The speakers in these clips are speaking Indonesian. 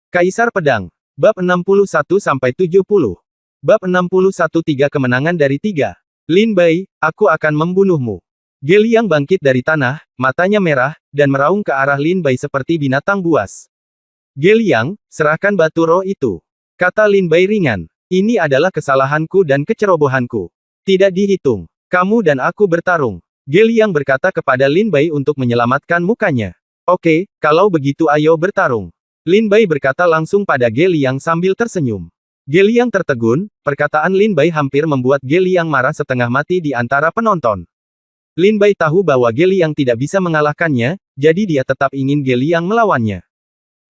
Kaisar Pedang. Bab 61-70. Bab 61 3 kemenangan dari 3. Lin Bai, aku akan membunuhmu. Geliang bangkit dari tanah, matanya merah, dan meraung ke arah Lin Bai seperti binatang buas. Geliang, serahkan batu roh itu. Kata Lin Bai ringan. Ini adalah kesalahanku dan kecerobohanku. Tidak dihitung. Kamu dan aku bertarung. Geliang berkata kepada Lin Bai untuk menyelamatkan mukanya. Oke, kalau begitu ayo bertarung. Lin Bai berkata langsung pada Geliang sambil tersenyum. Geliang tertegun, perkataan Lin Bai hampir membuat Geliang marah setengah mati di antara penonton. Lin Bai tahu bahwa Geliang tidak bisa mengalahkannya, jadi dia tetap ingin Geliang melawannya.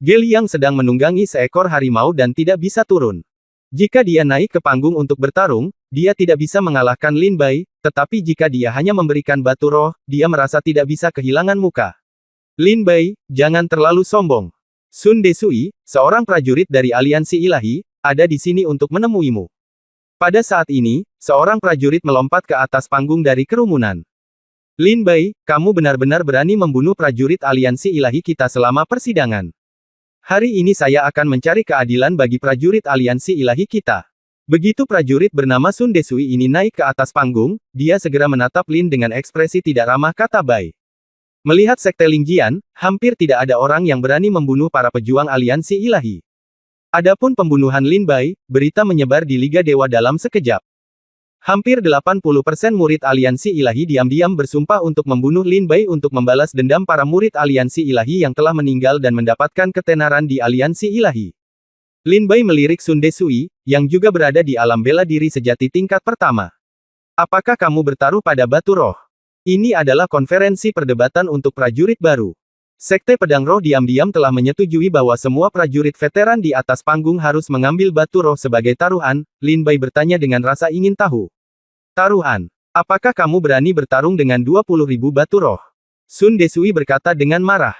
Geliang sedang menunggangi seekor harimau dan tidak bisa turun. Jika dia naik ke panggung untuk bertarung, dia tidak bisa mengalahkan Lin Bai, tetapi jika dia hanya memberikan batu roh, dia merasa tidak bisa kehilangan muka. Lin Bai, jangan terlalu sombong. Sun Desui, seorang prajurit dari aliansi ilahi, ada di sini untuk menemuimu. Pada saat ini, seorang prajurit melompat ke atas panggung dari kerumunan. Lin Bai, kamu benar-benar berani membunuh prajurit aliansi ilahi kita selama persidangan. Hari ini saya akan mencari keadilan bagi prajurit aliansi ilahi kita. Begitu prajurit bernama Sun Desui ini naik ke atas panggung, dia segera menatap Lin dengan ekspresi tidak ramah kata Bai. Melihat sekte Lingjian, hampir tidak ada orang yang berani membunuh para pejuang aliansi ilahi. Adapun pembunuhan Lin Bai, berita menyebar di Liga Dewa dalam sekejap. Hampir 80% murid aliansi ilahi diam-diam bersumpah untuk membunuh Lin Bai untuk membalas dendam para murid aliansi ilahi yang telah meninggal dan mendapatkan ketenaran di aliansi ilahi. Lin Bai melirik Sun Desui, yang juga berada di alam bela diri sejati tingkat pertama. Apakah kamu bertaruh pada batu roh? Ini adalah konferensi perdebatan untuk prajurit baru. Sekte Pedang Roh diam-diam telah menyetujui bahwa semua prajurit veteran di atas panggung harus mengambil batu roh sebagai taruhan. Lin Bai bertanya dengan rasa ingin tahu. Taruhan? Apakah kamu berani bertarung dengan 20.000 batu roh? Sun Desui berkata dengan marah.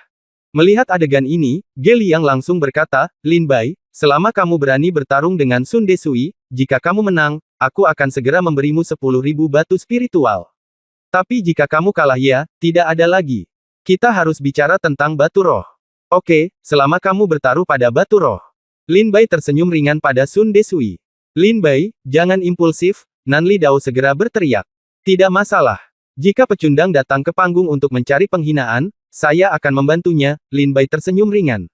Melihat adegan ini, Geliang langsung berkata, Lin Bai, selama kamu berani bertarung dengan Sun Desui, jika kamu menang, aku akan segera memberimu 10.000 batu spiritual. Tapi jika kamu kalah ya, tidak ada lagi. Kita harus bicara tentang batu roh. Oke, selama kamu bertaruh pada batu roh. Lin Bai tersenyum ringan pada Sun Desui. Lin Bai, jangan impulsif, Nanli Dao segera berteriak. Tidak masalah. Jika pecundang datang ke panggung untuk mencari penghinaan, saya akan membantunya, Lin Bai tersenyum ringan.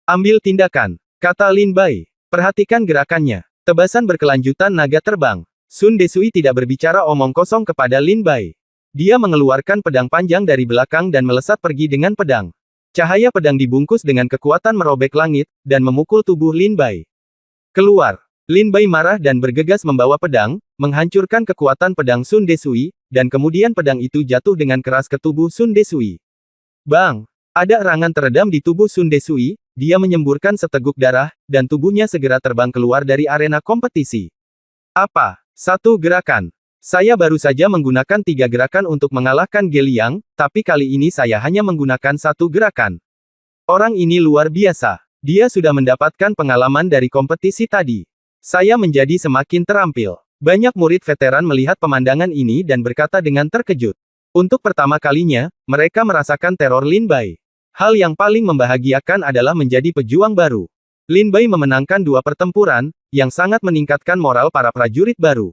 Ambil tindakan, kata Lin Bai. Perhatikan gerakannya. Tebasan berkelanjutan naga terbang. Sun Desui tidak berbicara omong kosong kepada Lin Bai. Dia mengeluarkan pedang panjang dari belakang dan melesat pergi dengan pedang. Cahaya pedang dibungkus dengan kekuatan merobek langit, dan memukul tubuh Lin Bai. Keluar. Lin Bai marah dan bergegas membawa pedang, menghancurkan kekuatan pedang Sun Desui, dan kemudian pedang itu jatuh dengan keras ke tubuh Sun Desui. Bang! Ada erangan teredam di tubuh Sun Desui, dia menyemburkan seteguk darah, dan tubuhnya segera terbang keluar dari arena kompetisi. Apa? Satu gerakan. Saya baru saja menggunakan 3 gerakan untuk mengalahkan Geliang, tapi kali ini saya hanya menggunakan 1 gerakan. Orang ini luar biasa. Dia sudah mendapatkan pengalaman dari kompetisi tadi. Saya menjadi semakin terampil. Banyak murid veteran melihat pemandangan ini dan berkata dengan terkejut. Untuk pertama kalinya, mereka merasakan teror Lin Bai. Hal yang paling membahagiakan adalah menjadi pejuang baru. Lin Bai memenangkan 2 pertempuran, yang sangat meningkatkan moral para prajurit baru.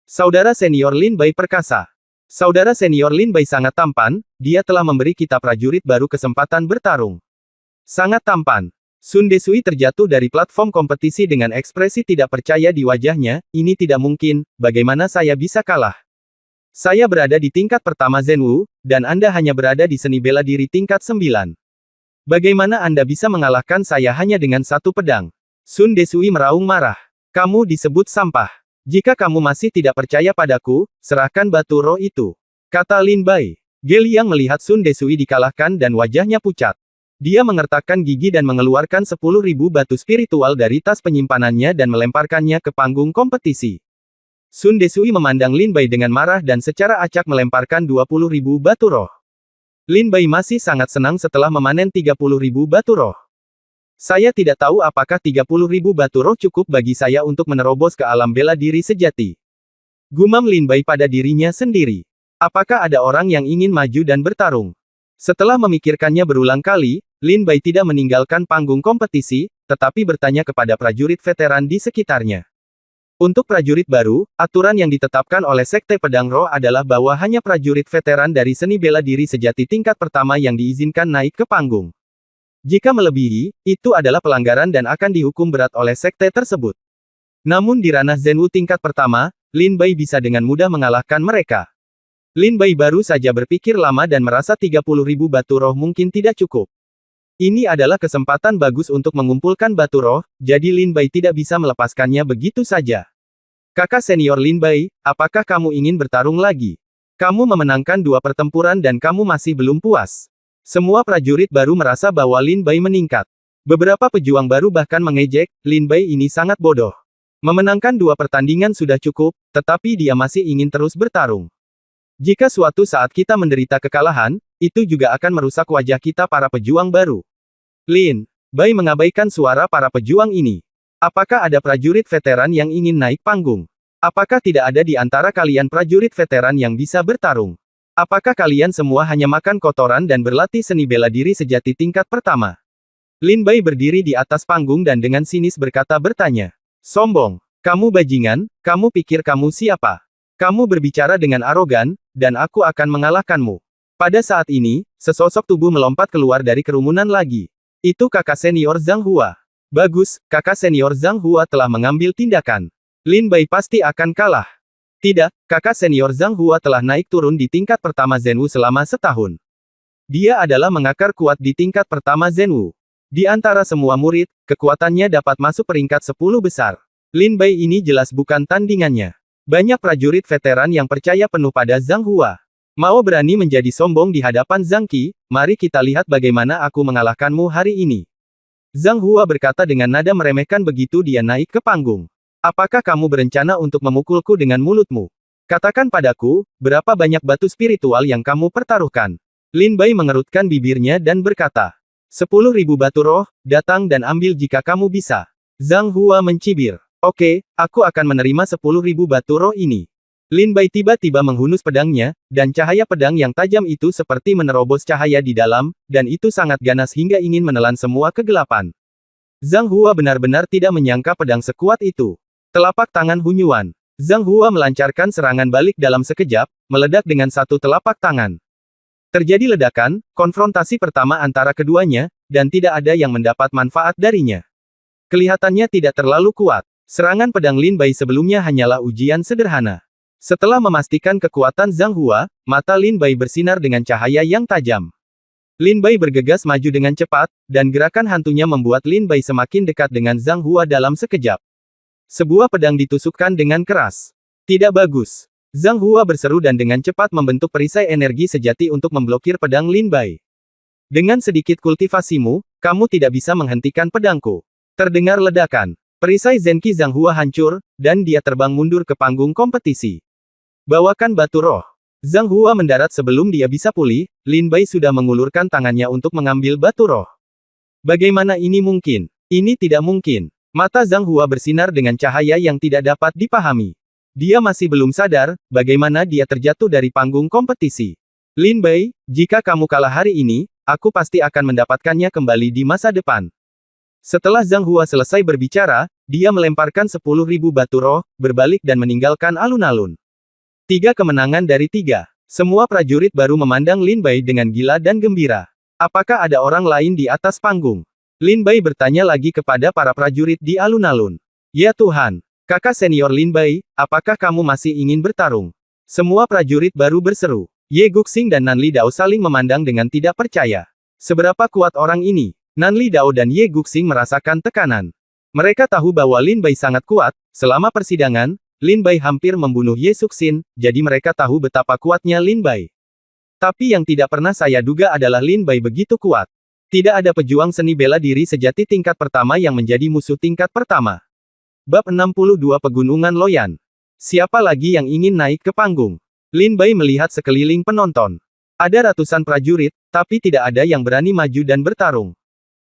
Saudara senior Lin Bai perkasa. Saudara senior Lin Bai sangat tampan, dia telah memberi kita prajurit baru kesempatan bertarung. Sangat tampan. Sun Desui terjatuh dari platform kompetisi dengan ekspresi tidak percaya di wajahnya, ini tidak mungkin, bagaimana saya bisa kalah? Saya berada di tingkat pertama Zhenwu, dan Anda hanya berada di seni bela diri tingkat 9. Bagaimana Anda bisa mengalahkan saya hanya dengan 1 pedang? Sun Desui meraung marah. Kamu disebut sampah. Jika kamu masih tidak percaya padaku, serahkan batu roh itu. Kata Lin Bai. Geliang melihat Sun Desui dikalahkan dan wajahnya pucat. Dia mengertakkan gigi dan mengeluarkan 10.000 batu spiritual dari tas penyimpanannya dan melemparkannya ke panggung kompetisi. Sun Desui memandang Lin Bai dengan marah dan secara acak melemparkan 20.000 batu roh. Lin Bai masih sangat senang setelah memanen 30.000 batu roh. Saya tidak tahu apakah 30.000 batu roh cukup bagi saya untuk menerobos ke alam bela diri sejati. Gumam Lin Bai pada dirinya sendiri. Apakah ada orang yang ingin maju dan bertarung? Setelah memikirkannya berulang kali, Lin Bai tidak meninggalkan panggung kompetisi, tetapi bertanya kepada prajurit veteran di sekitarnya. Untuk prajurit baru, aturan yang ditetapkan oleh Sekte Pedang Roh adalah bahwa hanya prajurit veteran dari seni bela diri sejati tingkat pertama yang diizinkan naik ke panggung. Jika melebihi, itu adalah pelanggaran dan akan dihukum berat oleh sekte tersebut. Namun di ranah Zenwu tingkat pertama, Lin Bai bisa dengan mudah mengalahkan mereka. Lin Bai baru saja berpikir lama dan merasa 30.000 batu roh mungkin tidak cukup. Ini adalah kesempatan bagus untuk mengumpulkan batu roh, jadi Lin Bai tidak bisa melepaskannya begitu saja. Kakak senior Lin Bai, apakah kamu ingin bertarung lagi? Kamu memenangkan 2 pertempuran dan kamu masih belum puas. Semua prajurit baru merasa bahwa Lin Bai meningkat. Beberapa pejuang baru bahkan mengejek, Lin Bai ini sangat bodoh. Memenangkan 2 pertandingan sudah cukup, tetapi dia masih ingin terus bertarung. Jika suatu saat kita menderita kekalahan, itu juga akan merusak wajah kita para pejuang baru. Lin Bai mengabaikan suara para pejuang ini. Apakah ada prajurit veteran yang ingin naik panggung? Apakah tidak ada di antara kalian prajurit veteran yang bisa bertarung? Apakah kalian semua hanya makan kotoran dan berlatih seni bela diri sejati tingkat pertama? Lin Bai berdiri di atas panggung dan dengan sinis bertanya. Sombong. Kamu bajingan, kamu pikir kamu siapa? Kamu berbicara dengan arogan, dan aku akan mengalahkanmu. Pada saat ini, sesosok tubuh melompat keluar dari kerumunan lagi. Itu kakak senior Zhang Hua. Bagus, kakak senior Zhang Hua telah mengambil tindakan. Lin Bai pasti akan kalah. Tidak, kakak senior Zhang Hua telah naik turun di tingkat pertama Zenwu selama setahun. Dia adalah mengakar kuat di tingkat pertama Zenwu. Di antara semua murid, kekuatannya dapat masuk peringkat 10 besar. Lin Bai ini jelas bukan tandingannya. Banyak prajurit veteran yang percaya penuh pada Zhang Hua. Mau berani menjadi sombong di hadapan Zhang Qi, mari kita lihat bagaimana aku mengalahkanmu hari ini. Zhang Hua berkata dengan nada meremehkan begitu dia naik ke panggung. Apakah kamu berencana untuk memukulku dengan mulutmu? Katakan padaku, berapa banyak batu spiritual yang kamu pertaruhkan? Lin Bai mengerutkan bibirnya dan berkata, 10.000 batu roh, datang dan ambil jika kamu bisa. Zhang Hua mencibir. Oke, aku akan menerima 10.000 batu roh ini. Lin Bai tiba-tiba menghunus pedangnya, dan cahaya pedang yang tajam itu seperti menerobos cahaya di dalam, dan itu sangat ganas hingga ingin menelan semua kegelapan. Zhang Hua benar-benar tidak menyangka pedang sekuat itu. Telapak tangan Hunyuan. Zhang Hua melancarkan serangan balik dalam sekejap, meledak dengan satu telapak tangan. Terjadi ledakan, konfrontasi pertama antara keduanya, dan tidak ada yang mendapat manfaat darinya. Kelihatannya tidak terlalu kuat. Serangan pedang Lin Bai sebelumnya hanyalah ujian sederhana. Setelah memastikan kekuatan Zhang Hua, mata Lin Bai bersinar dengan cahaya yang tajam. Lin Bai bergegas maju dengan cepat, dan gerakan hantunya membuat Lin Bai semakin dekat dengan Zhang Hua dalam sekejap. Sebuah pedang ditusukkan dengan keras. Tidak bagus. Zhang Hua berseru dan dengan cepat membentuk perisai energi sejati untuk memblokir pedang Lin Bai. Dengan sedikit kultivasimu, kamu tidak bisa menghentikan pedangku. Terdengar ledakan. Perisai Zenqi Zhang Hua hancur, dan dia terbang mundur ke panggung kompetisi. Bawakan batu roh. Zhang Hua mendarat sebelum dia bisa pulih, Lin Bai sudah mengulurkan tangannya untuk mengambil batu roh. Bagaimana ini mungkin? Ini tidak mungkin. Mata Zhang Hua bersinar dengan cahaya yang tidak dapat dipahami. Dia masih belum sadar, bagaimana dia terjatuh dari panggung kompetisi. Lin Bai, jika kamu kalah hari ini, aku pasti akan mendapatkannya kembali di masa depan. Setelah Zhang Hua selesai berbicara, dia melemparkan 10.000 batu roh, berbalik dan meninggalkan alun-alun. 3 kemenangan dari 3. Semua prajurit baru memandang Lin Bai dengan gila dan gembira. Apakah ada orang lain di atas panggung? Lin Bai bertanya lagi kepada para prajurit di alun-alun. Ya Tuhan, kakak senior Lin Bai, apakah kamu masih ingin bertarung? Semua prajurit baru berseru. Ye Guxing dan Nan Li Dao saling memandang dengan tidak percaya. Seberapa kuat orang ini? Nan Li Dao dan Ye Guxing merasakan tekanan. Mereka tahu bahwa Lin Bai sangat kuat. Selama persidangan, Lin Bai hampir membunuh Ye Suxin, jadi mereka tahu betapa kuatnya Lin Bai. Tapi yang tidak pernah saya duga adalah Lin Bai begitu kuat. Tidak ada pejuang seni bela diri sejati tingkat pertama yang menjadi musuh tingkat pertama. Bab 62 Pegunungan Loyan. Siapa lagi yang ingin naik ke panggung? Lin Bai melihat sekeliling penonton. Ada ratusan prajurit, tapi tidak ada yang berani maju dan bertarung.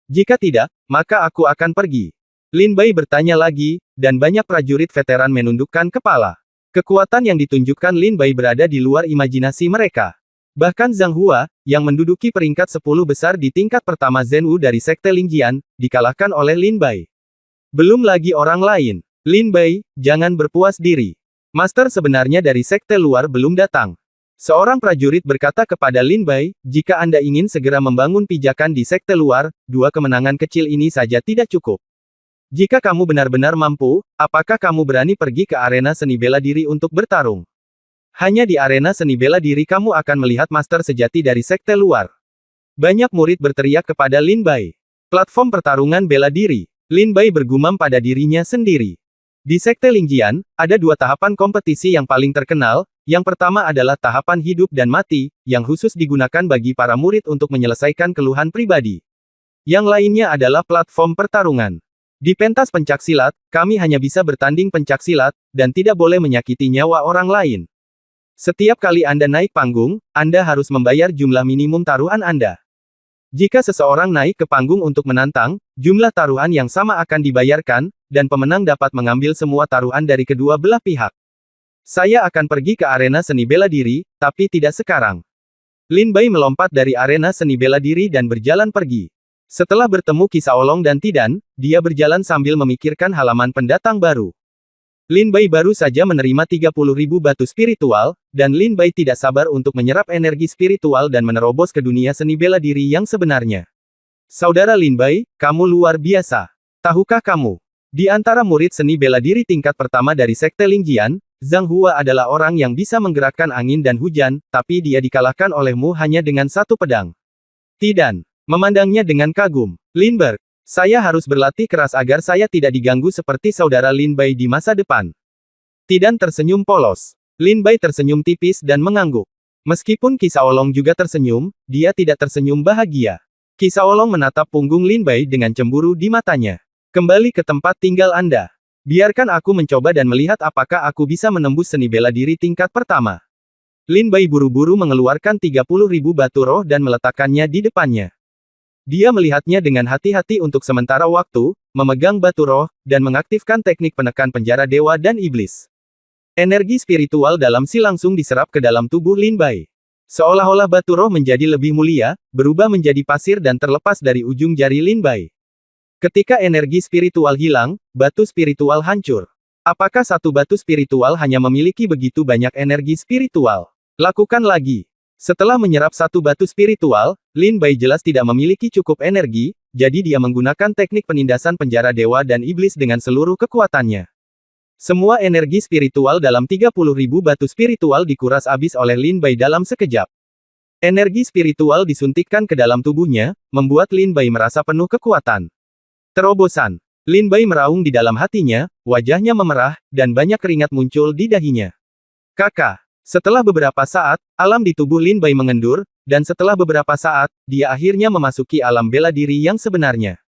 Jika tidak, maka aku akan pergi. Lin Bai bertanya lagi, dan banyak prajurit veteran menundukkan kepala. Kekuatan yang ditunjukkan Lin Bai berada di luar imajinasi mereka. Bahkan Zhang Hua, yang menduduki peringkat 10 besar di tingkat pertama Zhenwu dari Sekte Lingjian, dikalahkan oleh Lin Bai. Belum lagi orang lain. Lin Bai, jangan berpuas diri. Master sebenarnya dari sekte luar belum datang. Seorang prajurit berkata kepada Lin Bai, jika Anda ingin segera membangun pijakan di sekte luar, 2 kemenangan kecil ini saja tidak cukup. Jika kamu benar-benar mampu, apakah kamu berani pergi ke arena seni bela diri untuk bertarung? Hanya di arena seni bela diri kamu akan melihat master sejati dari sekte luar. Banyak murid berteriak kepada Lin Bai. Platform pertarungan bela diri. Lin Bai bergumam pada dirinya sendiri. Di sekte Lingjian, ada 2 tahapan kompetisi yang paling terkenal. Yang pertama adalah tahapan hidup dan mati, yang khusus digunakan bagi para murid untuk menyelesaikan keluhan pribadi. Yang lainnya adalah platform pertarungan. Di pentas pencaksilat, kami hanya bisa bertanding pencaksilat, dan tidak boleh menyakiti nyawa orang lain. Setiap kali Anda naik panggung, Anda harus membayar jumlah minimum taruhan Anda. Jika seseorang naik ke panggung untuk menantang, jumlah taruhan yang sama akan dibayarkan, dan pemenang dapat mengambil semua taruhan dari kedua belah pihak. Saya akan pergi ke arena seni bela diri, tapi tidak sekarang. Lin Bai melompat dari arena seni bela diri dan berjalan pergi. Setelah bertemu Qi Shaolong dan Tidan, dia berjalan sambil memikirkan halaman pendatang baru. Lin Bai baru saja menerima 30.000 batu spiritual, dan Lin Bai tidak sabar untuk menyerap energi spiritual dan menerobos ke dunia seni bela diri yang sebenarnya. Saudara Lin Bai, kamu luar biasa. Tahukah kamu? Di antara murid seni bela diri tingkat pertama dari Sekte Lingjian, Zhang Hua adalah orang yang bisa menggerakkan angin dan hujan, tapi dia dikalahkan olehmu hanya dengan 1 pedang. Tidan memandangnya dengan kagum. Lin Berg, saya harus berlatih keras agar saya tidak diganggu seperti saudara Lin Bai di masa depan. Tidan tersenyum polos. Lin Bai tersenyum tipis dan mengangguk. Meskipun Qi Shaolong juga tersenyum, dia tidak tersenyum bahagia. Qi Shaolong menatap punggung Lin Bai dengan cemburu di matanya. Kembali ke tempat tinggal Anda. Biarkan aku mencoba dan melihat apakah aku bisa menembus seni bela diri tingkat pertama. Lin Bai buru-buru mengeluarkan 30.000 batu roh dan meletakkannya di depannya. Dia melihatnya dengan hati-hati untuk sementara waktu, memegang batu roh, dan mengaktifkan teknik penekan penjara dewa dan iblis. Energi spiritual dalam Si langsung diserap ke dalam tubuh Lin Bai. Seolah-olah batu roh menjadi lebih mulia, berubah menjadi pasir dan terlepas dari ujung jari Lin Bai. Ketika energi spiritual hilang, batu spiritual hancur. Apakah satu batu spiritual hanya memiliki begitu banyak energi spiritual? Lakukan lagi. Setelah menyerap 1 batu spiritual, Lin Bai jelas tidak memiliki cukup energi, jadi dia menggunakan teknik penindasan penjara dewa dan iblis dengan seluruh kekuatannya. Semua energi spiritual dalam 30.000 batu spiritual dikuras habis oleh Lin Bai dalam sekejap. Energi spiritual disuntikkan ke dalam tubuhnya, membuat Lin Bai merasa penuh kekuatan. Terobosan. Lin Bai meraung di dalam hatinya, wajahnya memerah, dan banyak keringat muncul di dahinya. Kakak. Setelah beberapa saat, alam di tubuh Lin Bai mengendur, dan setelah beberapa saat, dia akhirnya memasuki alam bela diri yang sebenarnya.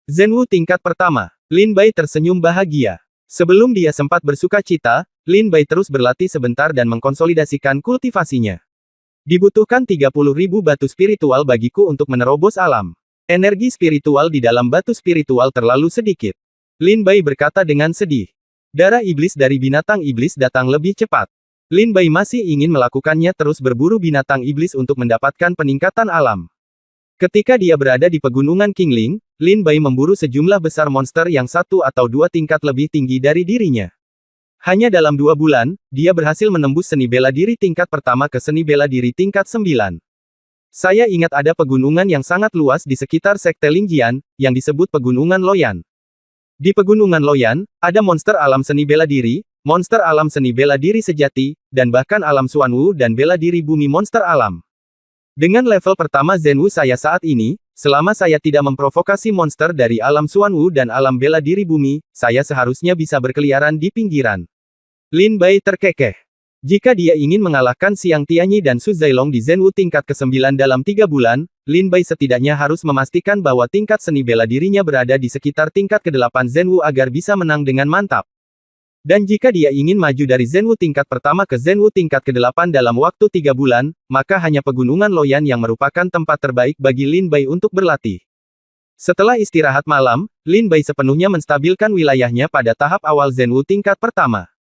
Zhenwu tingkat pertama. Lin Bai tersenyum bahagia. Sebelum dia sempat bersuka cita, Lin Bai terus berlatih sebentar dan mengkonsolidasikan kultivasinya. Dibutuhkan 30.000 batu spiritual bagiku untuk menerobos alam. Energi spiritual di dalam batu spiritual terlalu sedikit. Lin Bai berkata dengan sedih. Darah iblis dari binatang iblis datang lebih cepat. Lin Bai masih ingin melakukannya terus berburu binatang iblis untuk mendapatkan peningkatan alam. Ketika dia berada di pegunungan Qingling, Lin Bai memburu sejumlah besar monster yang 1 atau 2 tingkat lebih tinggi dari dirinya. Hanya dalam 2 bulan, dia berhasil menembus seni bela diri tingkat pertama ke seni bela diri tingkat 9. Saya ingat ada pegunungan yang sangat luas di sekitar Sekte Lingjian, yang disebut Pegunungan Loyan. Di Pegunungan Loyan, ada monster alam seni bela diri, monster alam seni bela diri sejati, dan bahkan alam Xuanwu dan bela diri bumi monster alam. Dengan level pertama Zhenwu saya saat ini, selama saya tidak memprovokasi monster dari alam Xuanwu dan alam bela diri bumi, saya seharusnya bisa berkeliaran di pinggiran. Lin Bai terkekeh. Jika dia ingin mengalahkan Xiang Tianyi dan Su Zailong di Zhenwu tingkat ke-9 dalam 3 bulan, Lin Bai setidaknya harus memastikan bahwa tingkat seni bela dirinya berada di sekitar tingkat ke-8 Zhenwu agar bisa menang dengan mantap. Dan jika dia ingin maju dari Zhenwu tingkat pertama ke Zhenwu tingkat ke-8 dalam waktu 3 bulan, maka hanya Pegunungan Loyan yang merupakan tempat terbaik bagi Lin Bai untuk berlatih. Setelah istirahat malam, Lin Bai sepenuhnya menstabilkan wilayahnya pada tahap awal Zhenwu tingkat pertama.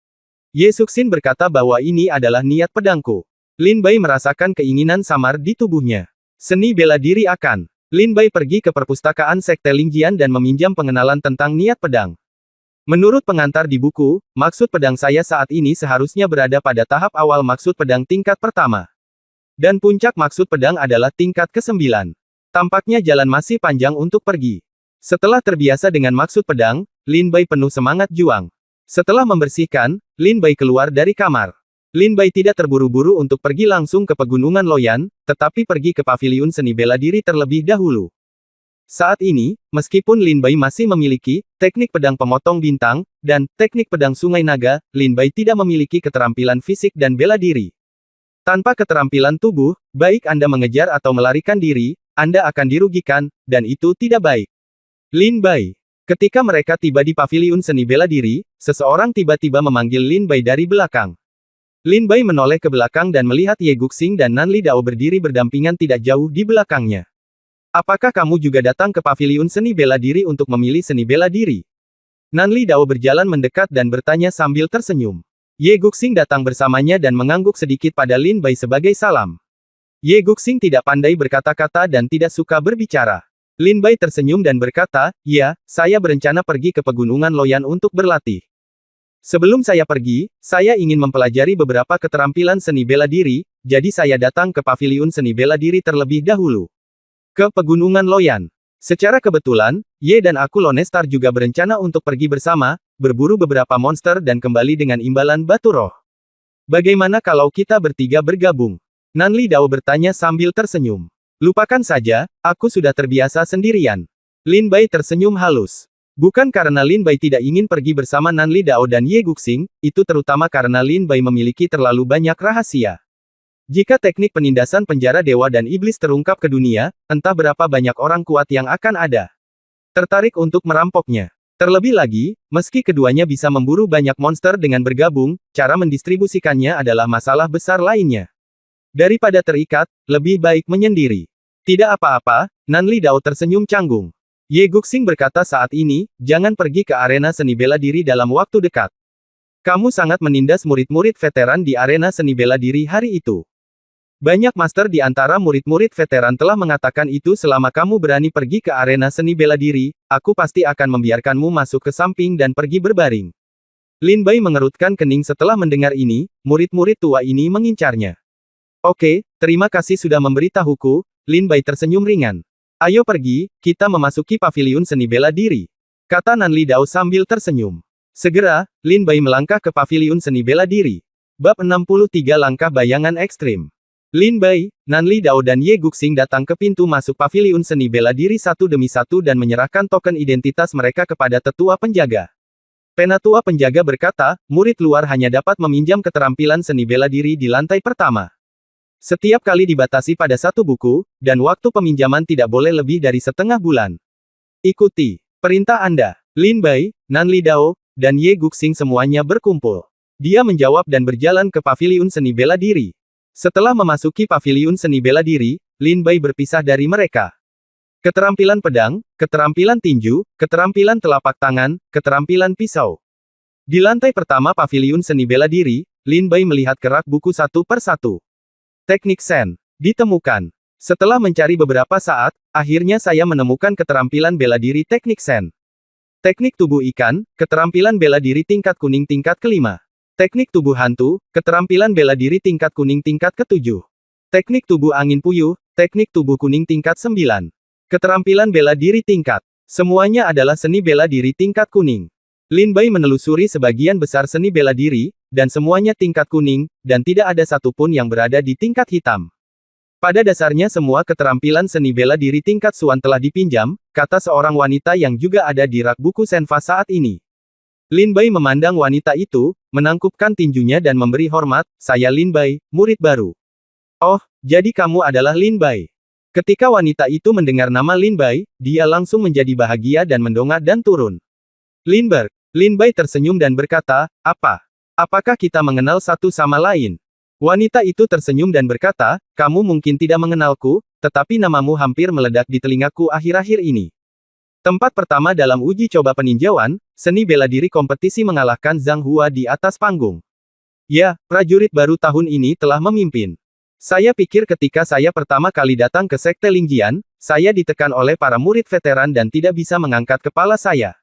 Ye Suxin berkata bahwa ini adalah niat pedangku. Lin Bai merasakan keinginan samar di tubuhnya. Seni bela diri akan. Lin Bai pergi ke perpustakaan Sekte Lingjian dan meminjam pengenalan tentang niat pedang. Menurut pengantar di buku, maksud pedang saya saat ini seharusnya berada pada tahap awal maksud pedang tingkat pertama. Dan puncak maksud pedang adalah tingkat ke-9. Tampaknya jalan masih panjang untuk pergi. Setelah terbiasa dengan maksud pedang, Lin Bai penuh semangat juang. Setelah membersihkan, Lin Bai keluar dari kamar. Lin Bai tidak terburu-buru untuk pergi langsung ke Pegunungan Loyan, tetapi pergi ke paviliun seni bela diri terlebih dahulu. Saat ini, meskipun Lin Bai masih memiliki teknik pedang pemotong bintang dan teknik pedang sungai naga, Lin Bai tidak memiliki keterampilan fisik dan bela diri. Tanpa keterampilan tubuh, baik Anda mengejar atau melarikan diri, Anda akan dirugikan, dan itu tidak baik. Lin Bai. Ketika mereka tiba di paviliun seni bela diri, seseorang tiba-tiba memanggil Lin Bai dari belakang. Lin Bai menoleh ke belakang dan melihat Ye Guxing dan Nan Li Dao berdiri berdampingan tidak jauh di belakangnya. Apakah kamu juga datang ke paviliun seni bela diri untuk memilih seni bela diri? Nan Li Dao berjalan mendekat dan bertanya sambil tersenyum. Ye Guxing datang bersamanya dan mengangguk sedikit pada Lin Bai sebagai salam. Ye Guxing tidak pandai berkata-kata dan tidak suka berbicara. Lin Bai tersenyum dan berkata, "Ya, saya berencana pergi ke Pegunungan Loyan untuk berlatih. Sebelum saya pergi, saya ingin mempelajari beberapa keterampilan seni bela diri, jadi saya datang ke paviliun seni bela diri terlebih dahulu. Ke Pegunungan Loyan. Secara kebetulan, Ye dan aku Lone Star juga berencana untuk pergi bersama, berburu beberapa monster dan kembali dengan imbalan batu roh. Bagaimana kalau kita bertiga bergabung?" Nan Li Dao bertanya sambil tersenyum. "Lupakan saja, aku sudah terbiasa sendirian." Lin Bai tersenyum halus. Bukan karena Lin Bai tidak ingin pergi bersama Nan Li Dao dan Ye Guxing, itu terutama karena Lin Bai memiliki terlalu banyak rahasia. Jika teknik penindasan penjara dewa dan iblis terungkap ke dunia, entah berapa banyak orang kuat yang akan ada tertarik untuk merampoknya. Terlebih lagi, meski keduanya bisa memburu banyak monster dengan bergabung, cara mendistribusikannya adalah masalah besar lainnya. Daripada terikat, lebih baik menyendiri. Tidak apa-apa, Nan Li Dao tersenyum canggung. Ye Guxing berkata saat ini, jangan pergi ke arena seni bela diri dalam waktu dekat. Kamu sangat menindas murid-murid veteran di arena seni bela diri hari itu. Banyak master di antara murid-murid veteran telah mengatakan itu selama kamu berani pergi ke arena seni bela diri, aku pasti akan membiarkanmu masuk ke samping dan pergi berbaring. Lin Bai mengerutkan kening setelah mendengar ini, murid-murid tua ini mengincarnya. Oke, terima kasih sudah memberitahuku, Lin Bai tersenyum ringan. Ayo pergi, kita memasuki paviliun seni bela diri. Kata Nan Li Dao sambil tersenyum. Segera, Lin Bai melangkah ke paviliun seni bela diri. Bab 63 Langkah Bayangan Ekstrim. Lin Bai, Nan Li Dao dan Ye Guxing datang ke pintu masuk paviliun seni bela diri satu demi satu dan menyerahkan token identitas mereka kepada tetua penjaga. Penatua penjaga berkata, murid luar hanya dapat meminjam keterampilan seni bela diri di lantai pertama. Setiap kali dibatasi pada satu buku, dan waktu peminjaman tidak boleh lebih dari setengah bulan. Ikuti perintah Anda. Lin Bai, Nan Li Dao, dan Ye Guxing semuanya berkumpul. Dia menjawab dan berjalan ke paviliun seni bela diri. Setelah memasuki paviliun seni bela diri, Lin Bai berpisah dari mereka. Keterampilan pedang, keterampilan tinju, keterampilan telapak tangan, keterampilan pisau. Di lantai pertama paviliun seni bela diri, Lin Bai melihat kerak buku satu per satu. Teknik Sen. Ditemukan. Setelah mencari beberapa saat, akhirnya saya menemukan keterampilan bela diri teknik Sen. Teknik tubuh ikan, keterampilan bela diri tingkat kuning tingkat kelima. Teknik tubuh hantu, keterampilan bela diri tingkat kuning tingkat ketujuh. Teknik tubuh angin puyuh, teknik tubuh kuning tingkat 9. Keterampilan bela diri tingkat. Semuanya adalah seni bela diri tingkat kuning. Lin Bai menelusuri sebagian besar seni bela diri, dan semuanya tingkat kuning, dan tidak ada satupun yang berada di tingkat hitam. Pada dasarnya semua keterampilan seni bela diri tingkat Suan telah dipinjam, kata seorang wanita yang juga ada di rak buku Senfa saat ini. Lin Bai memandang wanita itu, menangkupkan tinjunya dan memberi hormat, saya Lin Bai, murid baru. Oh, jadi kamu adalah Lin Bai. Ketika wanita itu mendengar nama Lin Bai, dia langsung menjadi bahagia dan mendongak dan turun. Lindbergh. Lin Bai tersenyum dan berkata, apa? Apakah kita mengenal satu sama lain? Wanita itu tersenyum dan berkata, kamu mungkin tidak mengenalku, tetapi namamu hampir meledak di telingaku akhir-akhir ini. Tempat pertama dalam uji coba peninjauan, seni bela diri kompetisi mengalahkan Zhang Hua di atas panggung. Ya, prajurit baru tahun ini telah memimpin. Saya pikir ketika saya pertama kali datang ke Sekte Lingjian, saya ditekan oleh para murid veteran dan tidak bisa mengangkat kepala saya.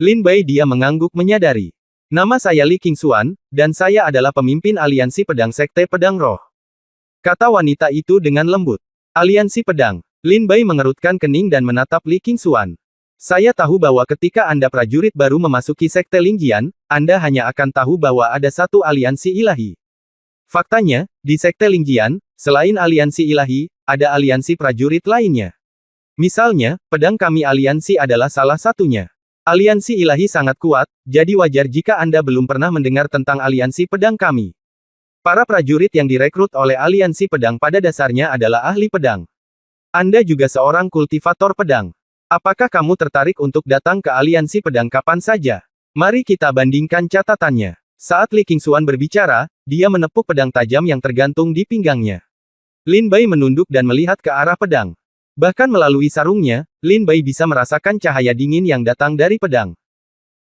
Lin Bai dia mengangguk menyadari. Nama saya Li Qingxuan, dan saya adalah pemimpin Aliansi Pedang Sekte Pedang Roh. Kata wanita itu dengan lembut. Aliansi Pedang. Lin Bai mengerutkan kening dan menatap Li Qingxuan. Saya tahu bahwa ketika Anda prajurit baru memasuki Sekte Lingjian, Anda hanya akan tahu bahwa ada satu aliansi ilahi. Faktanya, di Sekte Lingjian, selain aliansi ilahi, ada aliansi prajurit lainnya. Misalnya, pedang kami aliansi adalah salah satunya. Aliansi ilahi sangat kuat, jadi wajar jika Anda belum pernah mendengar tentang aliansi pedang kami. Para prajurit yang direkrut oleh aliansi pedang pada dasarnya adalah ahli pedang. Anda juga seorang kultivator pedang. Apakah kamu tertarik untuk datang ke aliansi pedang kapan saja? Mari kita bandingkan catatannya. Saat Li Qingxuan berbicara, dia menepuk pedang tajam yang tergantung di pinggangnya. Lin Bai menunduk dan melihat ke arah pedang. Bahkan melalui sarungnya, Lin Bai bisa merasakan cahaya dingin yang datang dari pedang.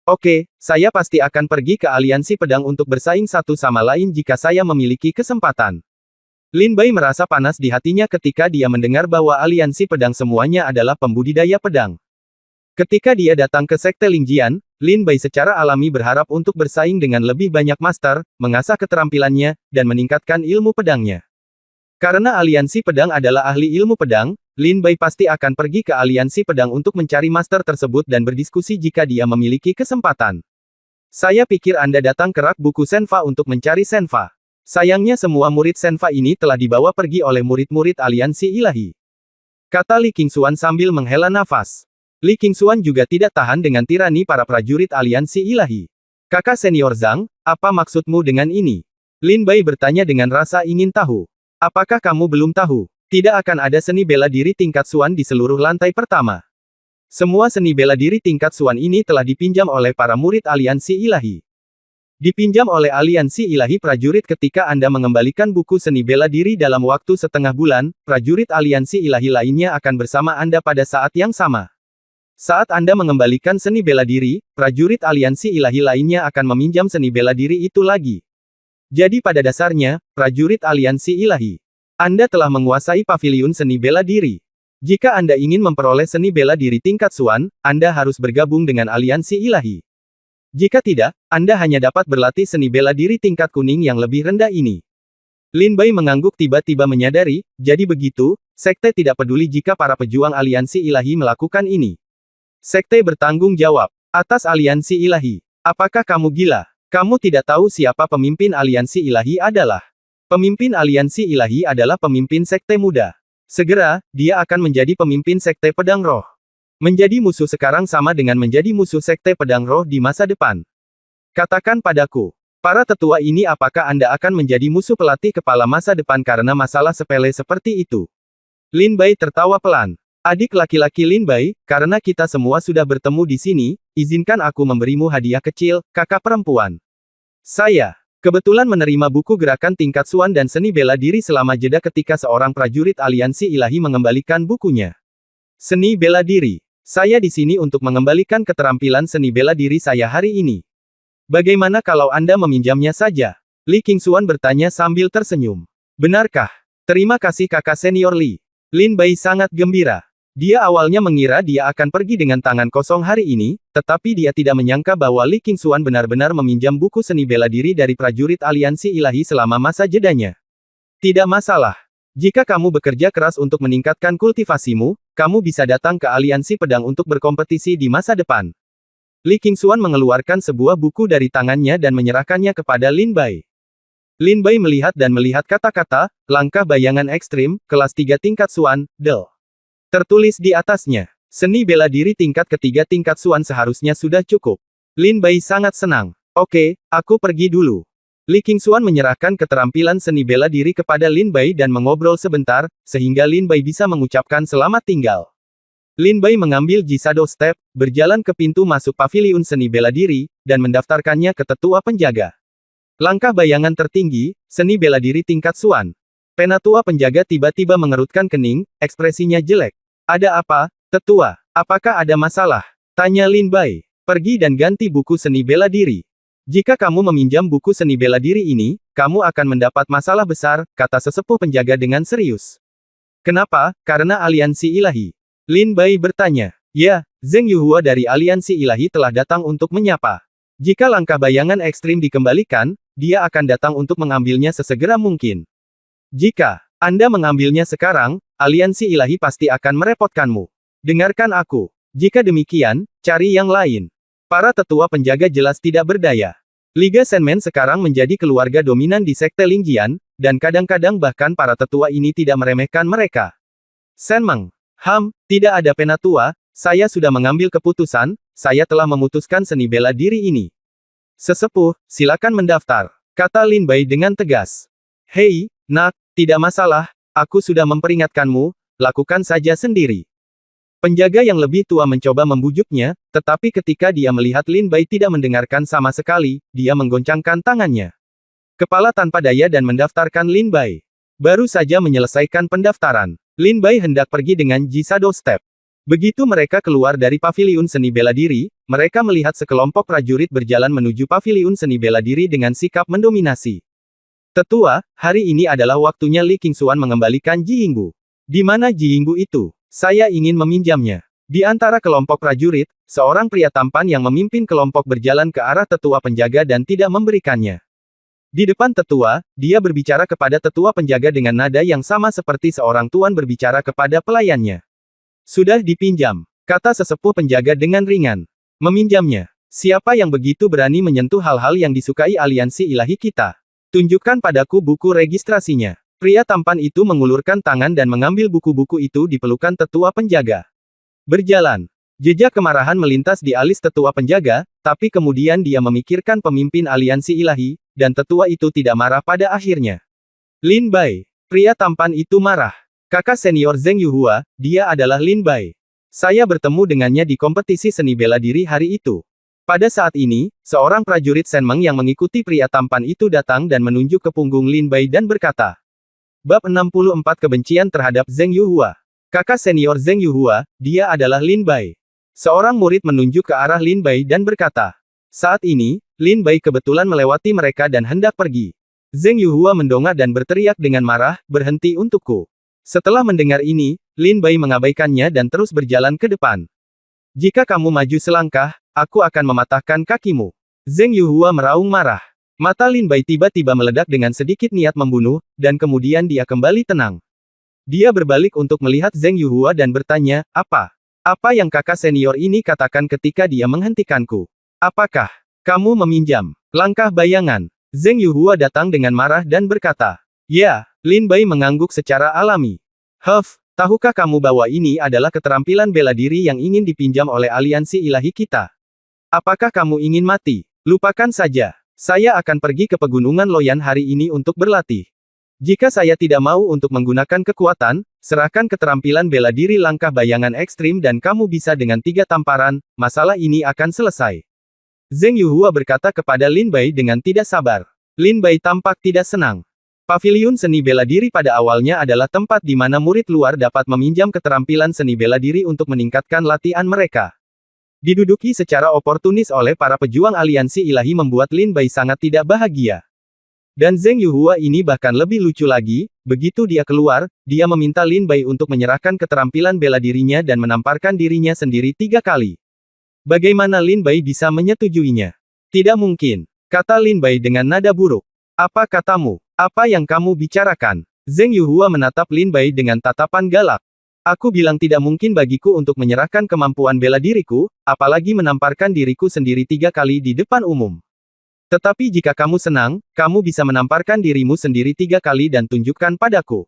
Oke, saya pasti akan pergi ke aliansi pedang untuk bersaing satu sama lain jika saya memiliki kesempatan. Lin Bai merasa panas di hatinya ketika dia mendengar bahwa aliansi pedang semuanya adalah pembudidaya pedang. Ketika dia datang ke Sekte Lingjian, Lin Bai secara alami berharap untuk bersaing dengan lebih banyak master, mengasah keterampilannya, dan meningkatkan ilmu pedangnya. Karena aliansi pedang adalah ahli ilmu pedang, Lin Bai pasti akan pergi ke aliansi pedang untuk mencari master tersebut dan berdiskusi jika dia memiliki kesempatan. Saya pikir Anda datang ke rak buku Senfa untuk mencari Senfa. Sayangnya semua murid Senfa ini telah dibawa pergi oleh murid-murid aliansi ilahi. Kata Li Qingxuan sambil menghela nafas. Li Qingxuan juga tidak tahan dengan tirani para prajurit aliansi ilahi. Kakak senior Zhang, apa maksudmu dengan ini? Lin Bai bertanya dengan rasa ingin tahu. Apakah kamu belum tahu? Tidak akan ada seni bela diri tingkat Xuan di seluruh lantai pertama. Semua seni bela diri tingkat Xuan ini telah dipinjam oleh para murid aliansi ilahi. Dipinjam oleh aliansi ilahi prajurit ketika Anda mengembalikan buku seni bela diri dalam waktu setengah bulan, prajurit aliansi ilahi lainnya akan bersama Anda pada saat yang sama. Saat Anda mengembalikan seni bela diri, prajurit aliansi ilahi lainnya akan meminjam seni bela diri itu lagi. Jadi pada dasarnya, prajurit aliansi ilahi, Anda telah menguasai paviliun seni bela diri. Jika Anda ingin memperoleh seni bela diri tingkat Xuan, Anda harus bergabung dengan aliansi ilahi. Jika tidak, Anda hanya dapat berlatih seni bela diri tingkat kuning yang lebih rendah ini. Lin Bai mengangguk tiba-tiba menyadari, jadi begitu, sekte tidak peduli jika para pejuang aliansi ilahi melakukan ini. Sekte bertanggung jawab atas aliansi ilahi. Apakah kamu gila? Kamu tidak tahu siapa pemimpin aliansi ilahi adalah? Pemimpin aliansi ilahi adalah pemimpin sekte muda. Segera, dia akan menjadi pemimpin sekte pedang roh. Menjadi musuh sekarang sama dengan menjadi musuh sekte pedang roh di masa depan. Katakan padaku, para tetua ini apakah Anda akan menjadi musuh pelatih kepala masa depan karena masalah sepele seperti itu? Lin Bai tertawa pelan. Adik laki-laki Lin Bai, karena kita semua sudah bertemu di sini, izinkan aku memberimu hadiah kecil, kakak perempuan. Saya kebetulan menerima buku gerakan tingkat Xuan dan seni bela diri selama jeda ketika seorang prajurit aliansi ilahi mengembalikan bukunya. Seni bela diri. Saya di sini untuk mengembalikan keterampilan seni bela diri saya hari ini. Bagaimana kalau Anda meminjamnya saja? Li Qingxuan bertanya sambil tersenyum. Benarkah? Terima kasih kakak senior Li. Lin Bai sangat gembira. Dia awalnya mengira dia akan pergi dengan tangan kosong hari ini, tetapi dia tidak menyangka bahwa Li Qingxuan benar-benar meminjam buku seni bela diri dari prajurit aliansi ilahi selama masa jedanya. Tidak masalah. Jika kamu bekerja keras untuk meningkatkan kultivasimu, kamu bisa datang ke aliansi pedang untuk berkompetisi di masa depan. Li Qingxuan mengeluarkan sebuah buku dari tangannya dan menyerahkannya kepada Lin Bai. Lin Bai melihat dan melihat kata-kata, langkah bayangan ekstrim, kelas 3 tingkat Xuan, Del. Tertulis di atasnya, seni bela diri tingkat ketiga tingkat Xuan seharusnya sudah cukup. Lin Bai sangat senang. Oke, aku pergi dulu. Li Qingxuan menyerahkan keterampilan seni bela diri kepada Lin Bai dan mengobrol sebentar, sehingga Lin Bai bisa mengucapkan selamat tinggal. Lin Bai mengambil Jisado Step, berjalan ke pintu masuk paviliun seni bela diri, dan mendaftarkannya ke tetua penjaga. Langkah bayangan tertinggi, seni bela diri tingkat Xuan. Penatua penjaga tiba-tiba mengerutkan kening, ekspresinya jelek. Ada apa, tetua? Apakah ada masalah? Tanya Lin Bai. Pergi dan ganti buku seni bela diri. Jika kamu meminjam buku seni bela diri ini, kamu akan mendapat masalah besar, kata sesepuh penjaga dengan serius. Kenapa? Karena aliansi ilahi. Lin Bai bertanya. Ya, Zheng Yuhua dari aliansi ilahi telah datang untuk menyapa. Jika langkah bayangan ekstrim dikembalikan, dia akan datang untuk mengambilnya sesegera mungkin. Jika Anda mengambilnya sekarang, aliansi ilahi pasti akan merepotkanmu. Dengarkan aku. Jika demikian, cari yang lain. Para tetua penjaga jelas tidak berdaya. Liga Senmen sekarang menjadi keluarga dominan di Sekte Lingjian, dan kadang-kadang bahkan para tetua ini tidak meremehkan mereka. Senmeng. Tidak ada penatua, saya sudah mengambil keputusan, saya telah memutuskan seni bela diri ini. Sesepuh, silakan mendaftar, kata Lin Bai dengan tegas. Hei, nak, tidak masalah, aku sudah memperingatkanmu, lakukan saja sendiri. Penjaga yang lebih tua mencoba membujuknya, tetapi ketika dia melihat Lin Bai tidak mendengarkan sama sekali, dia menggoncangkan tangannya. Kepala tanpa daya dan mendaftarkan Lin Bai. Baru saja menyelesaikan pendaftaran, Lin Bai hendak pergi dengan Ji Shadow Step. Begitu mereka keluar dari paviliun seni bela diri, mereka melihat sekelompok prajurit berjalan menuju paviliun seni bela diri dengan sikap mendominasi. Tetua, hari ini adalah waktunya Li Qingxuan mengembalikan Ji Yinggu. Di mana Ji Yinggu itu? Saya ingin meminjamnya. Di antara kelompok prajurit, seorang pria tampan yang memimpin kelompok berjalan ke arah tetua penjaga dan tidak memberikannya. Di depan tetua, dia berbicara kepada tetua penjaga dengan nada yang sama seperti seorang tuan berbicara kepada pelayannya. Sudah dipinjam, kata sesepuh penjaga dengan ringan. Meminjamnya. Siapa yang begitu berani menyentuh hal-hal yang disukai aliansi ilahi kita? Tunjukkan padaku buku registrasinya. Pria tampan itu mengulurkan tangan dan mengambil buku-buku itu di pelukan tetua penjaga. Berjalan. Jejak kemarahan melintas di alis tetua penjaga, tapi kemudian dia memikirkan pemimpin aliansi ilahi, dan tetua itu tidak marah pada akhirnya. Lin Bai. Pria tampan itu marah. Kakak senior Zheng Yuhua, dia adalah Lin Bai. Saya bertemu dengannya di kompetisi seni bela diri hari itu. Pada saat ini, seorang prajurit Senmeng yang mengikuti pria tampan itu datang dan menunjuk ke punggung Lin Bai dan berkata, Bab 64 Kebencian terhadap Zheng Yuhua. Kakak senior Zheng Yuhua, dia adalah Lin Bai. Seorang murid menunjuk ke arah Lin Bai dan berkata, saat ini, Lin Bai kebetulan melewati mereka dan hendak pergi. Zheng Yuhua mendongak dan berteriak dengan marah, berhenti untukku. Setelah mendengar ini, Lin Bai mengabaikannya dan terus berjalan ke depan. Jika kamu maju selangkah, aku akan mematahkan kakimu. Zheng Yuhua meraung marah. Mata Lin Bai tiba-tiba meledak dengan sedikit niat membunuh, dan kemudian dia kembali tenang. Dia berbalik untuk melihat Zheng Yuhua dan bertanya, apa? Apa yang kakak senior ini katakan ketika dia menghentikanku? Apakah kamu meminjam langkah bayangan? Zheng Yuhua datang dengan marah dan berkata, ya, Lin Bai mengangguk secara alami. Tahukah kamu bahwa ini adalah keterampilan bela diri yang ingin dipinjam oleh aliansi ilahi kita? Apakah kamu ingin mati? Lupakan saja. Saya akan pergi ke pegunungan Loyan hari ini untuk berlatih. Jika saya tidak mau untuk menggunakan kekuatan, serahkan keterampilan bela diri langkah bayangan ekstrim dan kamu bisa dengan 3 tamparan, masalah ini akan selesai. Zheng Yuhua berkata kepada Lin Bai dengan tidak sabar. Lin Bai tampak tidak senang. Paviliun seni bela diri pada awalnya adalah tempat di mana murid luar dapat meminjam keterampilan seni bela diri untuk meningkatkan latihan mereka. Diduduki secara oportunis oleh para pejuang aliansi ilahi membuat Lin Bai sangat tidak bahagia. Dan Zheng Yuhua ini bahkan lebih lucu lagi, begitu dia keluar, dia meminta Lin Bai untuk menyerahkan keterampilan bela dirinya dan menamparkan dirinya sendiri 3 kali. Bagaimana Lin Bai bisa menyetujuinya? Tidak mungkin, kata Lin Bai dengan nada buruk. Apa katamu? Apa yang kamu bicarakan? Zheng Yuhua menatap Lin Bai dengan tatapan galak. Aku bilang tidak mungkin bagiku untuk menyerahkan kemampuan bela diriku, apalagi menamparkan diriku sendiri 3 kali di depan umum. Tetapi jika kamu senang, kamu bisa menamparkan dirimu sendiri 3 kali dan tunjukkan padaku.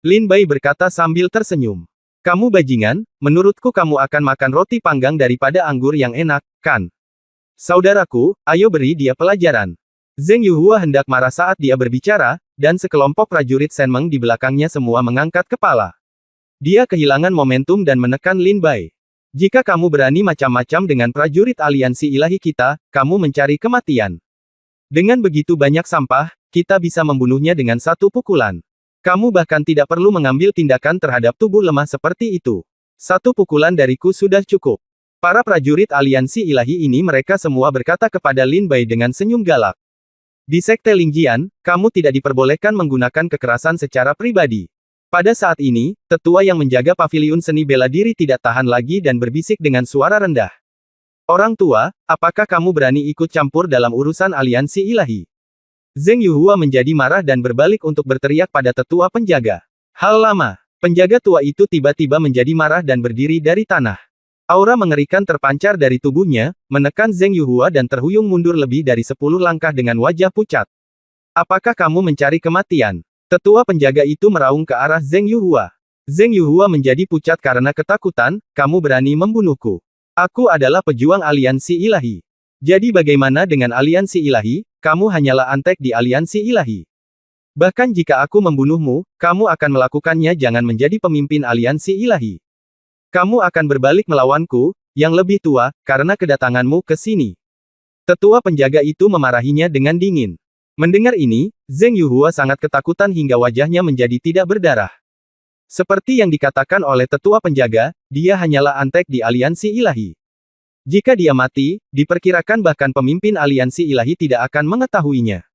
Lin Bai berkata sambil tersenyum. Kamu bajingan, menurutku kamu akan makan roti panggang daripada anggur yang enak, kan? Saudaraku, ayo beri dia pelajaran. Zheng Yuhua hendak marah saat dia berbicara, dan sekelompok prajurit Senmeng di belakangnya semua mengangkat kepala. Dia kehilangan momentum dan menekan Lin Bai. Jika kamu berani macam-macam dengan prajurit aliansi ilahi kita, kamu mencari kematian. Dengan begitu banyak sampah, kita bisa membunuhnya dengan 1 pukulan. Kamu bahkan tidak perlu mengambil tindakan terhadap tubuh lemah seperti itu. 1 pukulan dariku sudah cukup. Para prajurit aliansi ilahi ini mereka semua berkata kepada Lin Bai dengan senyum galak. Di Sekte Lingjian, kamu tidak diperbolehkan menggunakan kekerasan secara pribadi. Pada saat ini, tetua yang menjaga paviliun seni bela diri tidak tahan lagi dan berbisik dengan suara rendah. Orang tua, apakah kamu berani ikut campur dalam urusan aliansi ilahi? Zheng Yuhua menjadi marah dan berbalik untuk berteriak pada tetua penjaga. Hal lama. Penjaga tua itu tiba-tiba menjadi marah dan berdiri dari tanah. Aura mengerikan terpancar dari tubuhnya, menekan Zheng Yuhua dan terhuyung mundur lebih dari 10 langkah dengan wajah pucat. Apakah kamu mencari kematian? Tetua penjaga itu meraung ke arah Zheng Yuhua. Zheng Yuhua menjadi pucat karena ketakutan, kamu berani membunuhku. Aku adalah pejuang aliansi ilahi. Jadi bagaimana dengan aliansi ilahi? Kamu hanyalah antek di aliansi ilahi. Bahkan jika aku membunuhmu, kamu akan melakukannya jangan menjadi pemimpin aliansi ilahi. Kamu akan berbalik melawanku, yang lebih tua, karena kedatanganmu ke sini. Tetua penjaga itu memarahinya dengan dingin. Mendengar ini, Zheng Yuhua sangat ketakutan hingga wajahnya menjadi tidak berdarah. Seperti yang dikatakan oleh tetua penjaga, dia hanyalah antek di aliansi ilahi. Jika dia mati, diperkirakan bahkan pemimpin aliansi ilahi tidak akan mengetahuinya.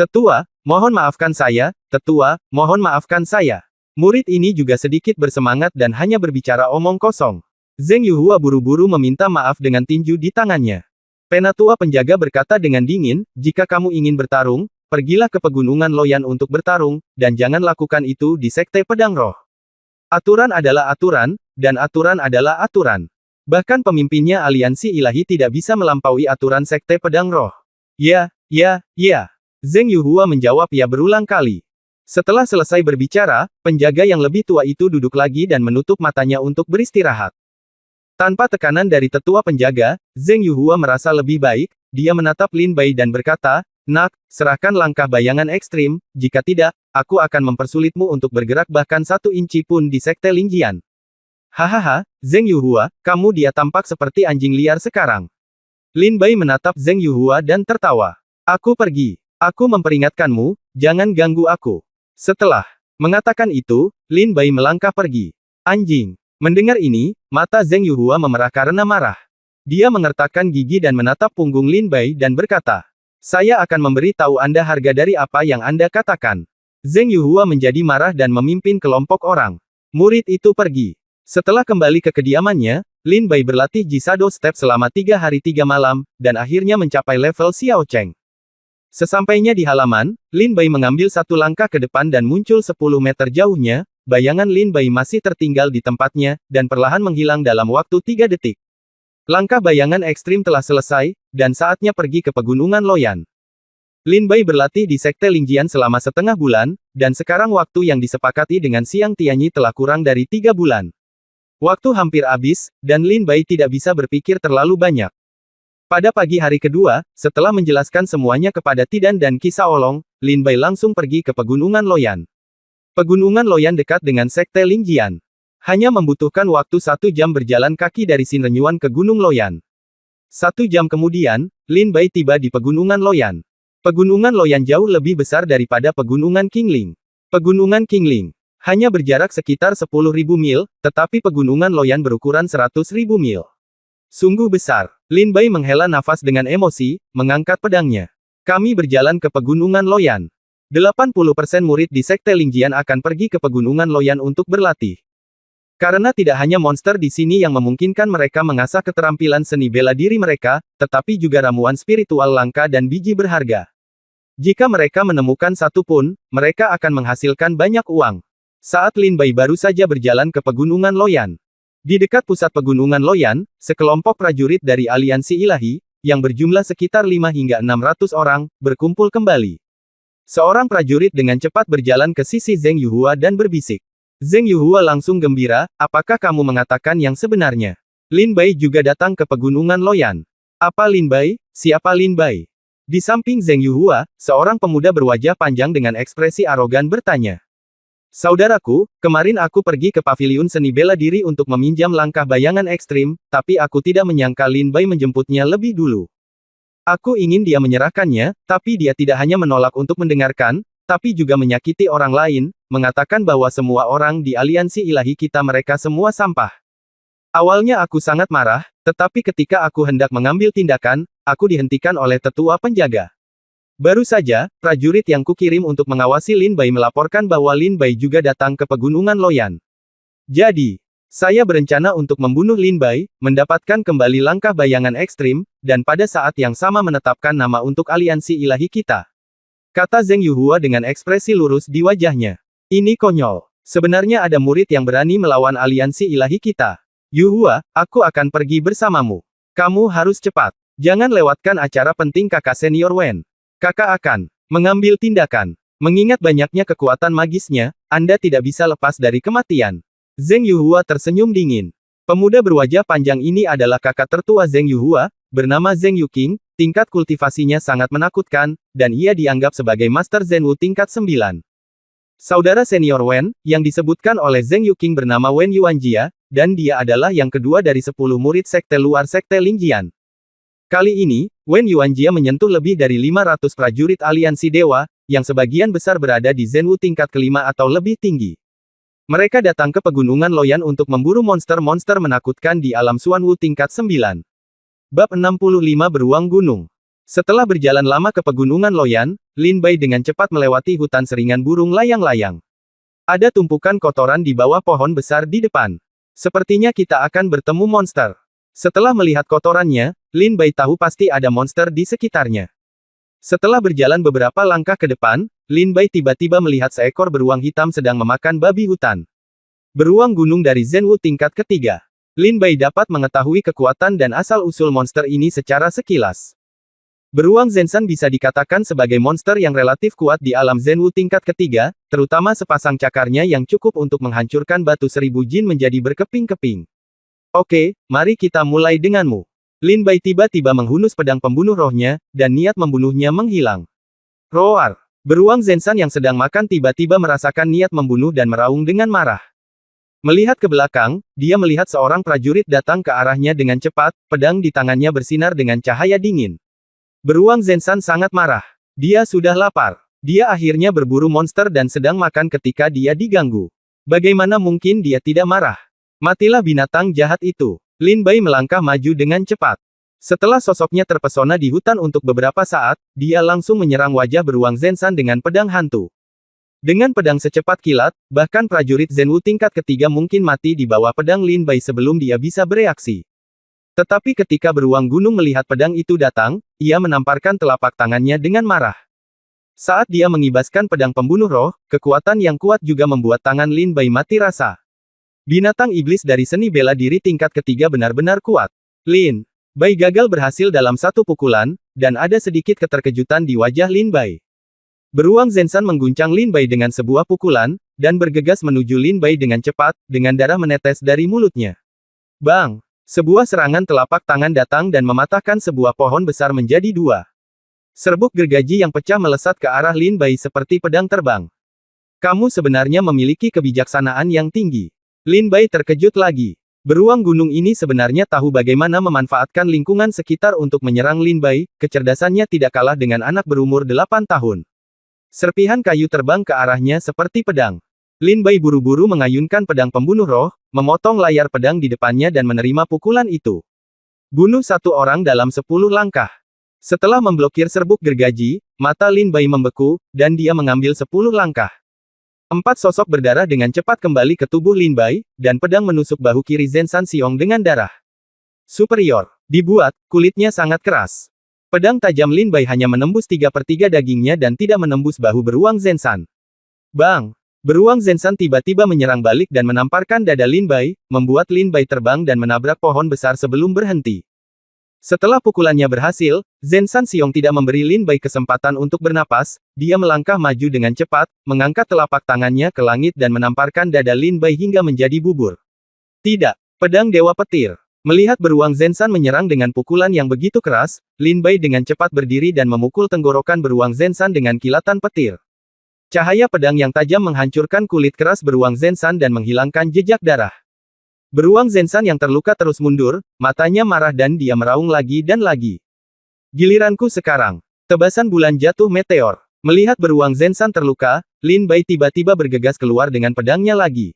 Tetua, mohon maafkan saya, tetua, mohon maafkan saya. Murid ini juga sedikit bersemangat dan hanya berbicara omong kosong. Zheng Yuhua buru-buru meminta maaf dengan tinju di tangannya. Penatua penjaga berkata dengan dingin, jika kamu ingin bertarung, pergilah ke pegunungan Loyan untuk bertarung, dan jangan lakukan itu di Sekte Pedang Roh. Aturan adalah aturan, dan aturan adalah aturan. Bahkan pemimpinnya aliansi ilahi tidak bisa melampaui aturan Sekte Pedang Roh. Ya. Zheng Yuhua menjawab ya berulang kali. Setelah selesai berbicara, penjaga yang lebih tua itu duduk lagi dan menutup matanya untuk beristirahat. Tanpa tekanan dari tetua penjaga, Zheng Yuhua merasa lebih baik, dia menatap Lin Bai dan berkata, nak, serahkan langkah bayangan ekstrim, jika tidak, aku akan mempersulitmu untuk bergerak bahkan 1 inci pun di Sekte Lingjian. Hahaha, Zheng Yuhua, kamu dia tampak seperti anjing liar sekarang. Lin Bai menatap Zheng Yuhua dan tertawa. Aku pergi. Aku memperingatkanmu, jangan ganggu aku. Setelah mengatakan itu, Lin Bai melangkah pergi. Anjing. Mendengar ini, mata Zheng Yuhua memerah karena marah. Dia mengertakkan gigi dan menatap punggung Lin Bai dan berkata, saya akan memberi tahu Anda harga dari apa yang Anda katakan. Zheng Yuhua menjadi marah dan memimpin kelompok orang. Murid itu pergi. Setelah kembali ke kediamannya, Lin Bai berlatih Jisado Step selama 3 hari 3 malam, dan akhirnya mencapai level Xiao Cheng. Sesampainya di halaman, Lin Bai mengambil 1 langkah ke depan dan muncul 10 meter jauhnya. Bayangan Lin Bai masih tertinggal di tempatnya, dan perlahan menghilang dalam waktu 3 detik. Langkah bayangan ekstrim telah selesai, dan saatnya pergi ke pegunungan Loyan. Lin Bai berlatih di Sekte Lingjian selama setengah bulan, dan sekarang waktu yang disepakati dengan Xiang Tianyi telah kurang dari 3 bulan. Waktu hampir habis, dan Lin Bai tidak bisa berpikir terlalu banyak. Pada pagi hari kedua, setelah menjelaskan semuanya kepada Tidan dan Kisah Olong, Lin Bai langsung pergi ke pegunungan Loyan. Pegunungan Loyan dekat dengan Sekte Lingjian. Hanya membutuhkan waktu 1 jam berjalan kaki dari Xinrenyuan ke Gunung Loyan. 1 jam kemudian, Lin Bai tiba di pegunungan Loyan. Pegunungan Loyan jauh lebih besar daripada pegunungan Qingling. Pegunungan Qingling hanya berjarak sekitar 10.000 mil, tetapi pegunungan Loyan berukuran 100.000 mil. Sungguh besar. Lin Bai menghela nafas dengan emosi, mengangkat pedangnya. Kami berjalan ke pegunungan Loyan. 80% murid di Sekte Lingjian akan pergi ke pegunungan Loyan untuk berlatih. Karena tidak hanya monster di sini yang memungkinkan mereka mengasah keterampilan seni bela diri mereka, tetapi juga ramuan spiritual langka dan biji berharga. Jika mereka menemukan satu pun, mereka akan menghasilkan banyak uang. Saat Lin Bai baru saja berjalan ke pegunungan Loyan. Di dekat pusat pegunungan Loyan, sekelompok prajurit dari aliansi ilahi, yang berjumlah sekitar 5 hingga 600 orang, berkumpul kembali. Seorang prajurit dengan cepat berjalan ke sisi Zheng Yuhua dan berbisik. Zheng Yuhua langsung gembira, apakah kamu mengatakan yang sebenarnya? Lin Bai juga datang ke pegunungan Loyan. Apa Lin Bai? Siapa Lin Bai? Di samping Zheng Yuhua, seorang pemuda berwajah panjang dengan ekspresi arogan bertanya. Saudaraku, kemarin aku pergi ke paviliun seni bela diri untuk meminjam langkah bayangan ekstrim, tapi aku tidak menyangka Lin Bai menjemputnya lebih dulu. Aku ingin dia menyerahkannya, tapi dia tidak hanya menolak untuk mendengarkan, tapi juga menyakiti orang lain, mengatakan bahwa semua orang di aliansi ilahi kita mereka semua sampah. Awalnya aku sangat marah, tetapi ketika aku hendak mengambil tindakan, aku dihentikan oleh tetua penjaga. Baru saja, prajurit yang kukirim untuk mengawasi Lin Bai melaporkan bahwa Lin Bai juga datang ke pegunungan Loyan. Jadi, saya berencana untuk membunuh Lin Bai, mendapatkan kembali langkah bayangan ekstrim, dan pada saat yang sama menetapkan nama untuk aliansi ilahi kita. Kata Zheng Yuhua dengan ekspresi lurus di wajahnya. Ini konyol. Sebenarnya ada murid yang berani melawan aliansi ilahi kita. Yuhua, aku akan pergi bersamamu. Kamu harus cepat. Jangan lewatkan acara penting kakak senior Wen. Kakak akan mengambil tindakan. Mengingat banyaknya kekuatan magisnya, Anda tidak bisa lepas dari kematian. Zheng Yuhua tersenyum dingin. Pemuda berwajah panjang ini adalah kakak tertua Zheng Yuhua, bernama Zheng Yuqing, tingkat kultivasinya sangat menakutkan, dan ia dianggap sebagai Master Zenwu tingkat 9. Saudara senior Wen, yang disebutkan oleh Zheng Yuqing bernama Wen Yuanjia, dan dia adalah yang kedua dari 10 murid sekte luar sekte Lingjian. Kali ini, Wen Yuanjia menyentuh lebih dari 500 prajurit aliansi dewa, yang sebagian besar berada di Zenwu tingkat kelima atau lebih tinggi. Mereka datang ke pegunungan Loyan untuk memburu monster-monster menakutkan di alam Xuanwu tingkat 9. Bab 65 Beruang Gunung. Setelah berjalan lama ke pegunungan Loyan, Lin Bai dengan cepat melewati hutan seringan burung layang-layang. Ada tumpukan kotoran di bawah pohon besar di depan. Sepertinya kita akan bertemu monster. Setelah melihat kotorannya, Lin Bai tahu pasti ada monster di sekitarnya. Setelah berjalan beberapa langkah ke depan, Lin Bai tiba-tiba melihat seekor beruang hitam sedang memakan babi hutan. Beruang gunung dari Zenwu tingkat ketiga. Lin Bai dapat mengetahui kekuatan dan asal-usul monster ini secara sekilas. Beruang Zenshan bisa dikatakan sebagai monster yang relatif kuat di alam Zenwu tingkat ketiga, terutama sepasang cakarnya yang cukup untuk menghancurkan batu 1000 jin menjadi berkeping-keping. Oke, mari kita mulai denganmu. Lin Bai tiba-tiba menghunus pedang pembunuh rohnya, dan niat membunuhnya menghilang. Roar! Beruang Zenshan yang sedang makan tiba-tiba merasakan niat membunuh dan meraung dengan marah. Melihat ke belakang, dia melihat seorang prajurit datang ke arahnya dengan cepat, pedang di tangannya bersinar dengan cahaya dingin. Beruang Zenshan sangat marah. Dia sudah lapar. Dia akhirnya berburu monster dan sedang makan ketika dia diganggu. Bagaimana mungkin dia tidak marah? Matilah binatang jahat itu. Lin Bai melangkah maju dengan cepat. Setelah sosoknya terpesona di hutan untuk beberapa saat, dia langsung menyerang wajah beruang Zenshan dengan pedang hantu. Dengan pedang secepat kilat, bahkan prajurit Zenwu tingkat ketiga mungkin mati di bawah pedang Lin Bai sebelum dia bisa bereaksi. Tetapi ketika beruang gunung melihat pedang itu datang, ia menamparkan telapak tangannya dengan marah. Saat dia mengibaskan pedang pembunuh roh, kekuatan yang kuat juga membuat tangan Lin Bai mati rasa. Binatang iblis dari seni bela diri tingkat ketiga benar-benar kuat. Lin Bai gagal berhasil dalam satu pukulan, dan ada sedikit keterkejutan di wajah Lin Bai. Beruang Zenshan mengguncang Lin Bai dengan sebuah pukulan, dan bergegas menuju Lin Bai dengan cepat, dengan darah menetes dari mulutnya. Bang! Sebuah serangan telapak tangan datang dan mematahkan sebuah pohon besar menjadi dua. Serbuk gergaji yang pecah melesat ke arah Lin Bai seperti pedang terbang. Kamu sebenarnya memiliki kebijaksanaan yang tinggi. Lin Bai terkejut lagi. Beruang gunung ini sebenarnya tahu bagaimana memanfaatkan lingkungan sekitar untuk menyerang Lin Bai, kecerdasannya tidak kalah dengan anak berumur 8 tahun. Serpihan kayu terbang ke arahnya seperti pedang. Lin Bai buru-buru mengayunkan pedang pembunuh roh, memotong layar pedang di depannya dan menerima pukulan itu. Bunuh satu orang dalam 10 langkah. Setelah memblokir serbuk gergaji, mata Lin Bai membeku, dan dia mengambil 10 langkah. 4 sosok berdarah dengan cepat kembali ke tubuh Lin Bai, dan pedang menusuk bahu kiri Zenshan Xiong dengan darah. Superior. Dibuat, kulitnya sangat keras. Pedang tajam Lin Bai hanya menembus 3/3 dagingnya dan tidak menembus bahu beruang Zenshan. Bang! Beruang Zenshan tiba-tiba menyerang balik dan menamparkan dada Lin Bai, membuat Lin Bai terbang dan menabrak pohon besar sebelum berhenti. Setelah pukulannya berhasil, Zenshan Xiong tidak memberi Lin Bai kesempatan untuk bernapas, dia melangkah maju dengan cepat, mengangkat telapak tangannya ke langit dan menamparkan dada Lin Bai hingga menjadi bubur. Tidak, pedang Dewa Petir. Melihat beruang Zenshan menyerang dengan pukulan yang begitu keras, Lin Bai dengan cepat berdiri dan memukul tenggorokan beruang Zenshan dengan kilatan petir. Cahaya pedang yang tajam menghancurkan kulit keras beruang Zenshan dan menghilangkan jejak darah. Beruang Zenshan yang terluka terus mundur, matanya marah dan dia meraung lagi dan lagi. Giliranku sekarang. Tebasan bulan jatuh meteor. Melihat beruang Zenshan terluka, Lin Bai tiba-tiba bergegas keluar dengan pedangnya lagi.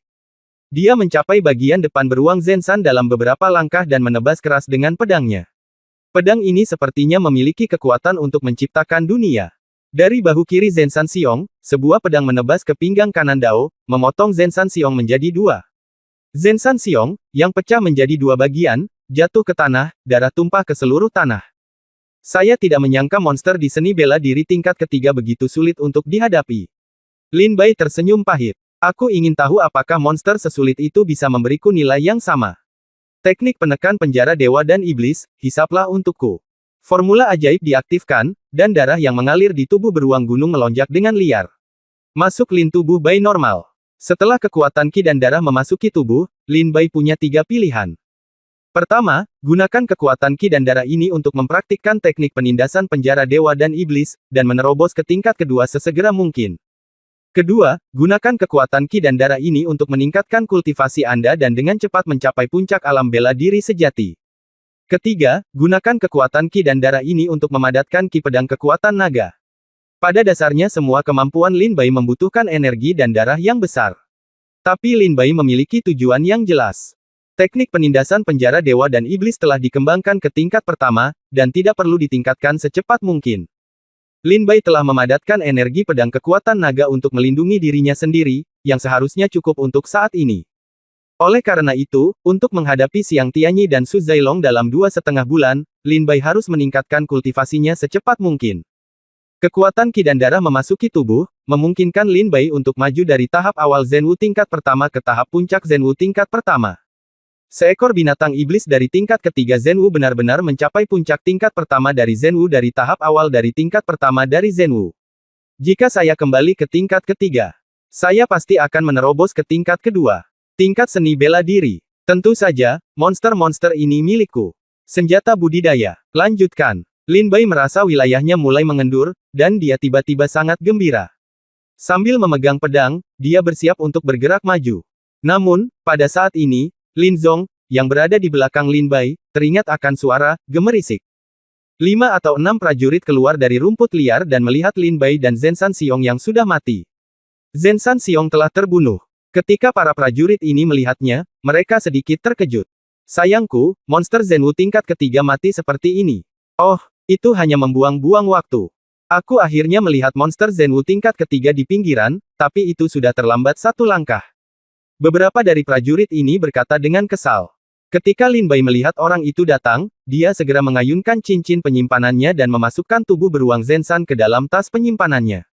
Dia mencapai bagian depan beruang Zenshan dalam beberapa langkah dan menebas keras dengan pedangnya. Pedang ini sepertinya memiliki kekuatan untuk menciptakan dunia. Dari bahu kiri Zenshan Xiong, sebuah pedang menebas ke pinggang kanan Dao, memotong Zenshan Xiong menjadi dua. Zenshan Xiong, yang pecah menjadi dua bagian, jatuh ke tanah, darah tumpah ke seluruh tanah. Saya tidak menyangka monster di seni bela diri tingkat ketiga begitu sulit untuk dihadapi. Lin Bai tersenyum pahit. Aku ingin tahu apakah monster sesulit itu bisa memberiku nilai yang sama. Teknik penekan penjara dewa dan iblis, hisaplah untukku. Formula ajaib diaktifkan, dan darah yang mengalir di tubuh beruang gunung melonjak dengan liar. Masuk Lin tubuh Bai normal. Setelah kekuatan Qi dan darah memasuki tubuh, Lin Bai punya tiga pilihan. Pertama, gunakan kekuatan Qi dan darah ini untuk mempraktikkan teknik penindasan penjara dewa dan iblis, dan menerobos ke tingkat kedua sesegera mungkin. Kedua, gunakan kekuatan Qi dan darah ini untuk meningkatkan kultivasi Anda dan dengan cepat mencapai puncak alam bela diri sejati. Ketiga, gunakan kekuatan Qi dan darah ini untuk memadatkan Qi pedang kekuatan naga. Pada dasarnya semua kemampuan Lin Bai membutuhkan energi dan darah yang besar. Tapi Lin Bai memiliki tujuan yang jelas. Teknik penindasan penjara dewa dan iblis telah dikembangkan ke tingkat pertama, dan tidak perlu ditingkatkan secepat mungkin. Lin Bai telah memadatkan energi pedang kekuatan naga untuk melindungi dirinya sendiri, yang seharusnya cukup untuk saat ini. Oleh karena itu, untuk menghadapi Xiang Tianyi dan Su Zailong dalam 2,5 bulan, Lin Bai harus meningkatkan kultivasinya secepat mungkin. Kekuatan Qi dan darah memasuki tubuh, memungkinkan Lin Bai untuk maju dari tahap awal Zenwu tingkat pertama ke tahap puncak Zenwu tingkat pertama. Seekor binatang iblis dari tingkat ketiga Zenwu benar-benar mencapai puncak tingkat pertama dari Zenwu dari tahap awal dari tingkat pertama dari Zenwu. Jika saya kembali ke tingkat ketiga, saya pasti akan menerobos ke tingkat kedua. Tingkat seni bela diri. Tentu saja, monster-monster ini milikku. Senjata budidaya. Lanjutkan. Lin Bai merasa wilayahnya mulai mengendur, dan dia tiba-tiba sangat gembira. Sambil memegang pedang, dia bersiap untuk bergerak maju. Namun, pada saat ini, Lin Zong, yang berada di belakang Lin Bai, teringat akan suara gemerisik. 5 atau 6 prajurit keluar dari rumput liar dan melihat Lin Bai dan Zenshan Xiong yang sudah mati. Zenshan Xiong telah terbunuh. Ketika para prajurit ini melihatnya, mereka sedikit terkejut. Sayangku, monster Zenwu tingkat ketiga mati seperti ini. Oh, itu hanya membuang-buang waktu. Aku akhirnya melihat monster Zenwu tingkat ketiga di pinggiran, tapi itu sudah terlambat satu langkah. Beberapa dari prajurit ini berkata dengan kesal. Ketika Lin Bai melihat orang itu datang, dia segera mengayunkan cincin penyimpanannya dan memasukkan tubuh beruang Zenshan ke dalam tas penyimpanannya.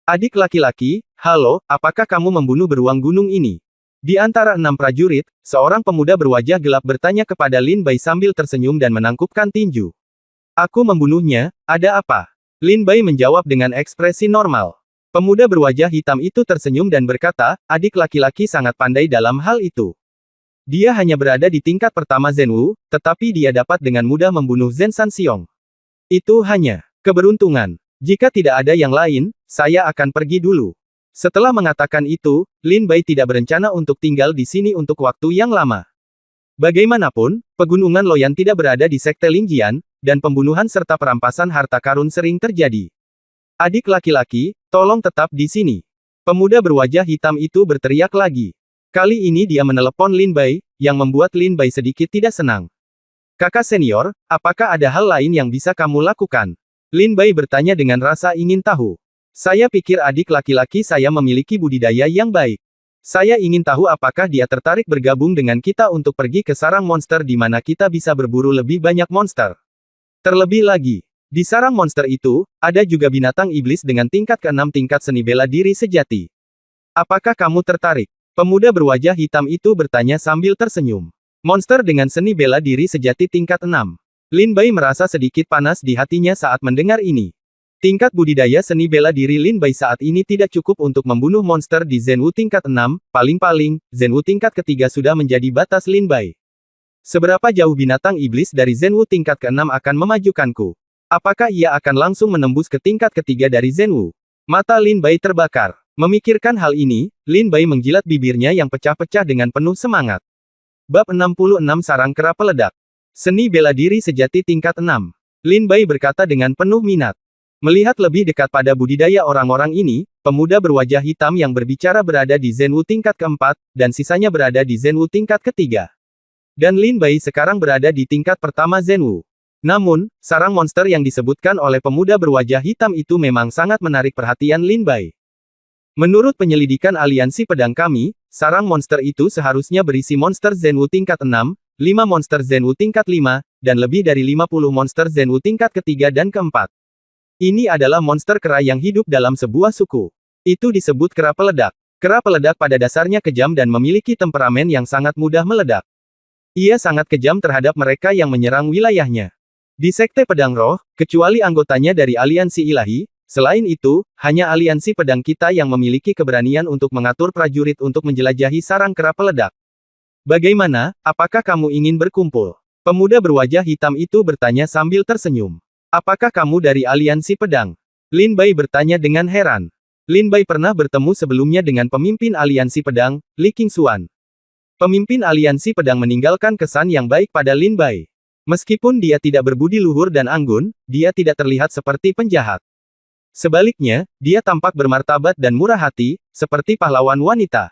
Adik laki-laki, halo, apakah kamu membunuh beruang gunung ini? Di antara 6 prajurit, seorang pemuda berwajah gelap bertanya kepada Lin Bai sambil tersenyum dan menangkupkan tinju. Aku membunuhnya, ada apa? Lin Bai menjawab dengan ekspresi normal. Pemuda berwajah hitam itu tersenyum dan berkata, adik laki-laki sangat pandai dalam hal itu. Dia hanya berada di tingkat pertama Zenwu, tetapi dia dapat dengan mudah membunuh Zenshan Xiong. Itu hanya keberuntungan. Jika tidak ada yang lain, saya akan pergi dulu. Setelah mengatakan itu, Lin Bai tidak berencana untuk tinggal di sini untuk waktu yang lama. Bagaimanapun, pegunungan Loyan tidak berada di sekte Lingjian, dan pembunuhan serta perampasan harta karun sering terjadi. Adik laki-laki, tolong tetap di sini. Pemuda berwajah hitam itu berteriak lagi. Kali ini dia menelepon Lin Bai, yang membuat Lin Bai sedikit tidak senang. Kakak senior, apakah ada hal lain yang bisa kamu lakukan? Lin Bai bertanya dengan rasa ingin tahu. Saya pikir adik laki-laki saya memiliki budidaya yang baik. Saya ingin tahu apakah dia tertarik bergabung dengan kita untuk pergi ke sarang monster di mana kita bisa berburu lebih banyak monster. Terlebih lagi, di sarang monster itu, ada juga binatang iblis dengan tingkat ke-6 tingkat seni bela diri sejati. Apakah kamu tertarik? Pemuda berwajah hitam itu bertanya sambil tersenyum. Monster dengan seni bela diri sejati tingkat 6. Lin Bai merasa sedikit panas di hatinya saat mendengar ini. Tingkat budidaya seni bela diri Lin Bai saat ini tidak cukup untuk membunuh monster di Zenwu tingkat 6, paling-paling, Zenwu tingkat ketiga sudah menjadi batas Lin Bai. Seberapa jauh binatang iblis dari Zenwu tingkat ke-6 akan memajukanku? Apakah ia akan langsung menembus ke tingkat ketiga dari Zenwu? Mata Lin Bai terbakar. Memikirkan hal ini, Lin Bai menjilat bibirnya yang pecah-pecah dengan penuh semangat. Bab 66 Sarang Kera Peledak. Seni bela diri sejati tingkat 6. Lin Bai berkata dengan penuh minat. Melihat lebih dekat pada budidaya orang-orang ini, pemuda berwajah hitam yang berbicara berada di Zenwu tingkat keempat, dan sisanya berada di Zenwu tingkat ketiga. Dan Lin Bai sekarang berada di tingkat pertama Zenwu. Namun, sarang monster yang disebutkan oleh pemuda berwajah hitam itu memang sangat menarik perhatian Lin Bai. Menurut penyelidikan aliansi pedang kami, sarang monster itu seharusnya berisi monster Zenwu tingkat 6, 5 monster Zenwu tingkat 5, dan lebih dari 50 monster Zenwu tingkat ketiga dan keempat. Ini adalah monster kera yang hidup dalam sebuah suku. Itu disebut kera peledak. Kera peledak pada dasarnya kejam dan memiliki temperamen yang sangat mudah meledak. Ia sangat kejam terhadap mereka yang menyerang wilayahnya. Di Sekte Pedang Roh, kecuali anggotanya dari aliansi ilahi, selain itu, hanya aliansi pedang kita yang memiliki keberanian untuk mengatur prajurit untuk menjelajahi sarang kera peledak. Bagaimana, apakah kamu ingin berkumpul? Pemuda berwajah hitam itu bertanya sambil tersenyum. Apakah kamu dari aliansi pedang? Lin Bai bertanya dengan heran. Lin Bai pernah bertemu sebelumnya dengan pemimpin aliansi pedang, Li Qingxuan. Pemimpin aliansi pedang meninggalkan kesan yang baik pada Lin Bai. Meskipun dia tidak berbudi luhur dan anggun, dia tidak terlihat seperti penjahat. Sebaliknya, dia tampak bermartabat dan murah hati, seperti pahlawan wanita.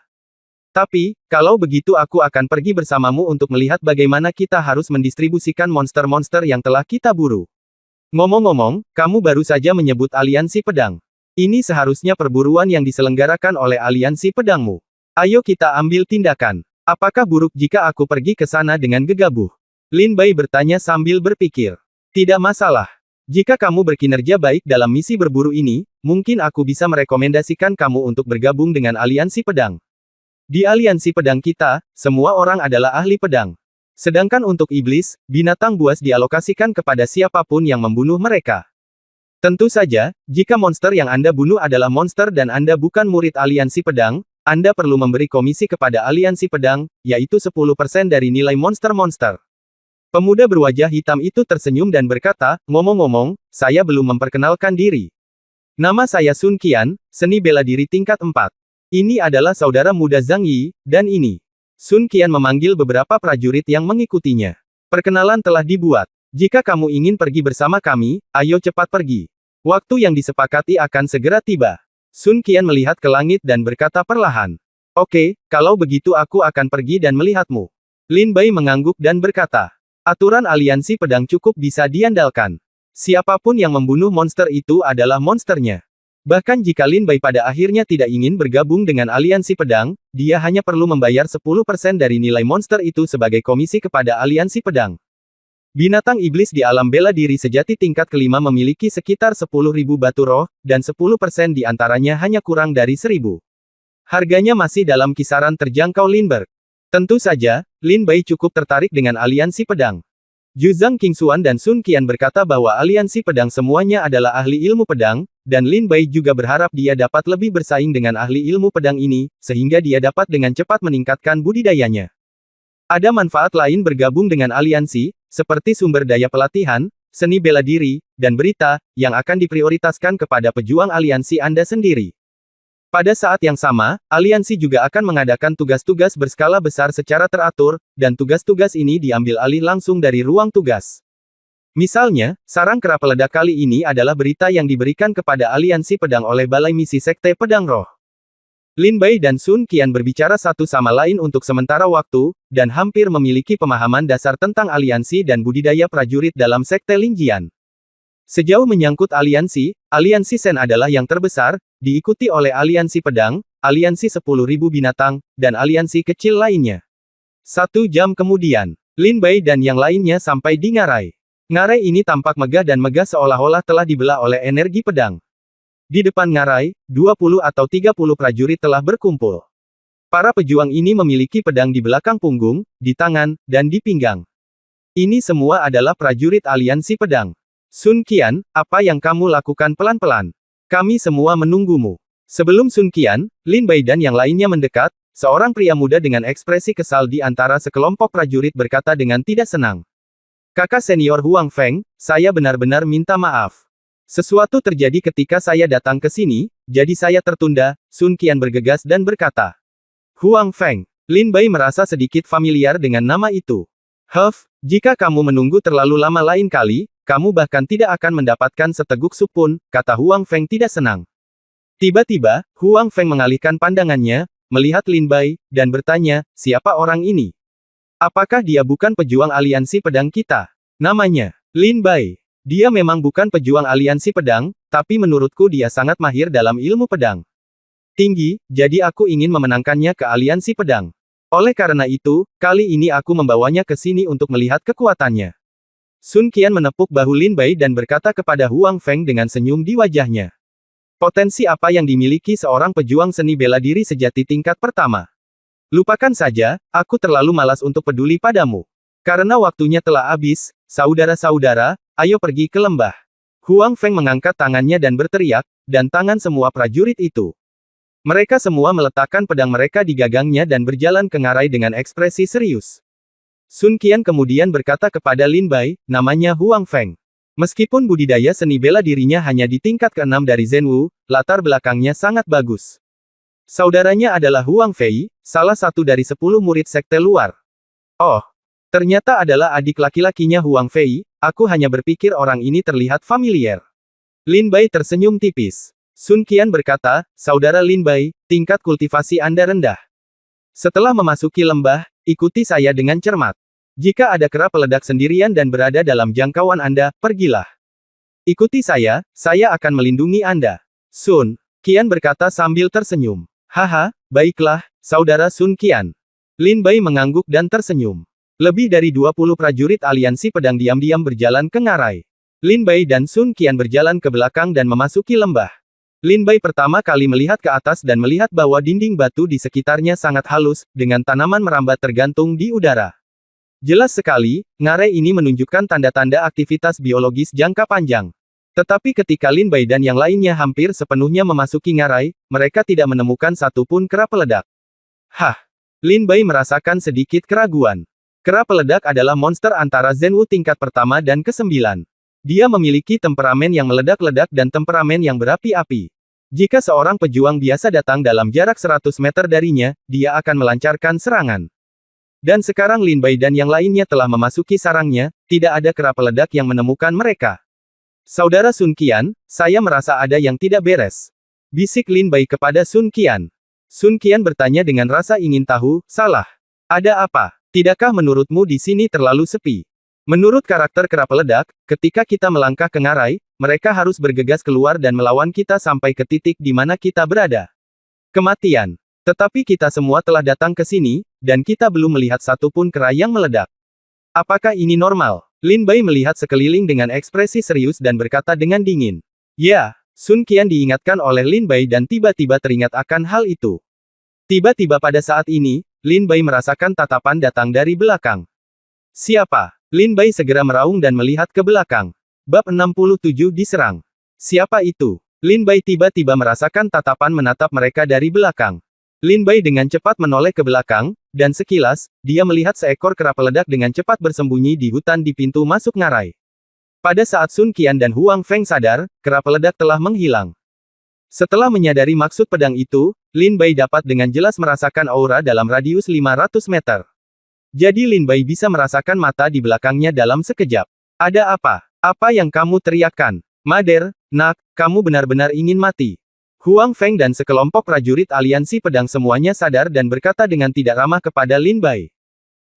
Tapi, kalau begitu aku akan pergi bersamamu untuk melihat bagaimana kita harus mendistribusikan monster-monster yang telah kita buru. Ngomong-ngomong, kamu baru saja menyebut aliansi pedang. Ini seharusnya perburuan yang diselenggarakan oleh aliansi pedangmu. Ayo kita ambil tindakan. Apakah buruk jika aku pergi ke sana dengan gegabah? Lin Bai bertanya sambil berpikir. Tidak masalah. Jika kamu berkinerja baik dalam misi berburu ini, mungkin aku bisa merekomendasikan kamu untuk bergabung dengan aliansi pedang. Di aliansi pedang kita, semua orang adalah ahli pedang. Sedangkan untuk iblis, binatang buas dialokasikan kepada siapapun yang membunuh mereka. Tentu saja, jika monster yang Anda bunuh adalah monster dan Anda bukan murid aliansi pedang, Anda perlu memberi komisi kepada aliansi pedang, yaitu 10% dari nilai monster-monster. Pemuda berwajah hitam itu tersenyum dan berkata, ngomong-ngomong, saya belum memperkenalkan diri. Nama saya Sun Qian, seni bela diri tingkat 4. Ini adalah saudara muda Zhang Yi, dan ini. Sun Qian memanggil beberapa prajurit yang mengikutinya. Perkenalan telah dibuat. Jika kamu ingin pergi bersama kami, ayo cepat pergi. Waktu yang disepakati akan segera tiba. Sun Qian melihat ke langit dan berkata perlahan. Oke, kalau begitu aku akan pergi dan melihatmu. Lin Bai mengangguk dan berkata. Aturan aliansi pedang cukup bisa diandalkan. Siapapun yang membunuh monster itu adalah monsternya. Bahkan jika Lin Bai pada akhirnya tidak ingin bergabung dengan aliansi pedang, dia hanya perlu membayar 10% dari nilai monster itu sebagai komisi kepada aliansi pedang. Binatang iblis di alam bela diri sejati tingkat kelima memiliki sekitar 10.000 batu roh, dan 10% di antaranya hanya kurang dari 1.000. Harganya masih dalam kisaran terjangkau Lindbergh. Tentu saja, Lin Bai cukup tertarik dengan aliansi pedang. Zhang Qingxuan dan Sun Qian berkata bahwa aliansi pedang semuanya adalah ahli ilmu pedang, dan Lin Bai juga berharap dia dapat lebih bersaing dengan ahli ilmu pedang ini, sehingga dia dapat dengan cepat meningkatkan budidayanya. Ada manfaat lain bergabung dengan aliansi, seperti sumber daya pelatihan, seni bela diri, dan berita, yang akan diprioritaskan kepada pejuang aliansi Anda sendiri. Pada saat yang sama, aliansi juga akan mengadakan tugas-tugas berskala besar secara teratur, dan tugas-tugas ini diambil alih langsung dari ruang tugas. Misalnya, sarang kera peledak kali ini adalah berita yang diberikan kepada aliansi pedang oleh Balai Misi Sekte Pedang Roh. Lin Bai dan Sun Qian berbicara satu sama lain untuk sementara waktu, dan hampir memiliki pemahaman dasar tentang aliansi dan budidaya prajurit dalam Sekte Lingjian. Sejauh menyangkut aliansi, aliansi Sen adalah yang terbesar, diikuti oleh aliansi pedang, aliansi 10.000 binatang, dan aliansi kecil lainnya. 1 jam kemudian, Lin Bai dan yang lainnya sampai di ngarai. Ngarai ini tampak megah dan megah seolah-olah telah dibelah oleh energi pedang. Di depan ngarai, 20 atau 30 prajurit telah berkumpul. Para pejuang ini memiliki pedang di belakang punggung, di tangan, dan di pinggang. Ini semua adalah prajurit aliansi pedang. Sun Qian, apa yang kamu lakukan pelan-pelan? Kami semua menunggumu. Sebelum Sun Qian, Lin Bai dan yang lainnya mendekat, seorang pria muda dengan ekspresi kesal di antara sekelompok prajurit berkata dengan tidak senang. Kakak senior Huang Feng, saya benar-benar minta maaf. Sesuatu terjadi ketika saya datang ke sini, jadi saya tertunda, Sun Qian bergegas dan berkata. Huang Feng. Lin Bai merasa sedikit familiar dengan nama itu. Jika kamu menunggu terlalu lama lain kali, kamu bahkan tidak akan mendapatkan seteguk sup pun, kata Huang Feng tidak senang. Tiba-tiba, Huang Feng mengalihkan pandangannya, melihat Lin Bai, dan bertanya, siapa orang ini? Apakah dia bukan pejuang aliansi pedang kita? Namanya, Lin Bai. Dia memang bukan pejuang aliansi pedang, tapi menurutku dia sangat mahir dalam ilmu pedang. Tinggi, jadi aku ingin memenangkannya ke aliansi pedang. Oleh karena itu, kali ini aku membawanya ke sini untuk melihat kekuatannya. Sun Qian menepuk bahu Lin Bai dan berkata kepada Huang Feng dengan senyum di wajahnya. Potensi apa yang dimiliki seorang pejuang seni bela diri sejati tingkat pertama? Lupakan saja, aku terlalu malas untuk peduli padamu. Karena waktunya telah habis, saudara-saudara, ayo pergi ke lembah. Huang Feng mengangkat tangannya dan berteriak, dan tangan semua prajurit itu. Mereka semua meletakkan pedang mereka di gagangnya dan berjalan ke ngarai dengan ekspresi serius. Sun Qian kemudian berkata kepada Lin Bai, namanya Huang Feng. Meskipun budidaya seni bela dirinya hanya di tingkat ke-6 dari Zhenwu, latar belakangnya sangat bagus. Saudaranya adalah Huang Fei, salah satu dari 10 murid sekte luar. Oh, ternyata adalah adik laki-lakinya Huang Fei, aku hanya berpikir orang ini terlihat familiar. Lin Bai tersenyum tipis. Sun Qian berkata, saudara Lin Bai, tingkat kultivasi Anda rendah. Setelah memasuki lembah, ikuti saya dengan cermat. Jika ada kera peledak sendirian dan berada dalam jangkauan Anda, pergilah. Ikuti saya akan melindungi Anda. Sun Qian berkata sambil tersenyum. Haha, baiklah, saudara Sun Qian. Lin Bai mengangguk dan tersenyum. Lebih dari 20 prajurit aliansi pedang diam-diam berjalan ke ngarai. Lin Bai dan Sun Qian berjalan ke belakang dan memasuki lembah. Lin Bai pertama kali melihat ke atas dan melihat bahwa dinding batu di sekitarnya sangat halus, dengan tanaman merambat tergantung di udara. Jelas sekali, ngarai ini menunjukkan tanda-tanda aktivitas biologis jangka panjang. Tetapi ketika Lin Bai dan yang lainnya hampir sepenuhnya memasuki ngarai, mereka tidak menemukan satupun kera peledak. Hah! Lin Bai merasakan sedikit keraguan. Kera peledak adalah monster antara Zhenwu tingkat pertama dan ke-9. Dia memiliki temperamen yang meledak-ledak dan temperamen yang berapi-api. Jika seorang pejuang biasa datang dalam jarak 100 meter darinya, dia akan melancarkan serangan. Dan sekarang Lin Bai dan yang lainnya telah memasuki sarangnya, tidak ada kera peledak yang menemukan mereka. Saudara Sun Qian, saya merasa ada yang tidak beres. Bisik Lin Bai kepada Sun Qian. Sun Qian bertanya dengan rasa ingin tahu, salah. Ada apa? Tidakkah menurutmu di sini terlalu sepi? Menurut karakter kera peledak, ketika kita melangkah ke ngarai, mereka harus bergegas keluar dan melawan kita sampai ke titik di mana kita berada. Kematian. Tetapi kita semua telah datang ke sini, dan kita belum melihat satupun kera yang meledak. Apakah ini normal? Lin Bai melihat sekeliling dengan ekspresi serius dan berkata dengan dingin. Ya, Sun Qian diingatkan oleh Lin Bai dan tiba-tiba teringat akan hal itu. Tiba-tiba pada saat ini, Lin Bai merasakan tatapan datang dari belakang. Siapa? Lin Bai segera meraung dan melihat ke belakang. Bab 67 diserang. Siapa itu? Lin Bai tiba-tiba merasakan tatapan menatap mereka dari belakang. Lin Bai dengan cepat menoleh ke belakang, dan sekilas, dia melihat seekor kera peledak dengan cepat bersembunyi di hutan di pintu masuk ngarai. Pada saat Sun Qian dan Huang Feng sadar, kera peledak telah menghilang. Setelah menyadari maksud pedang itu, Lin Bai dapat dengan jelas merasakan aura dalam radius 500 meter. Jadi Lin Bai bisa merasakan mata di belakangnya dalam sekejap. Ada apa? Apa yang kamu teriakkan? Mader, nak, kamu benar-benar ingin mati. Huang Feng dan sekelompok prajurit aliansi pedang semuanya sadar dan berkata dengan tidak ramah kepada Lin Bai.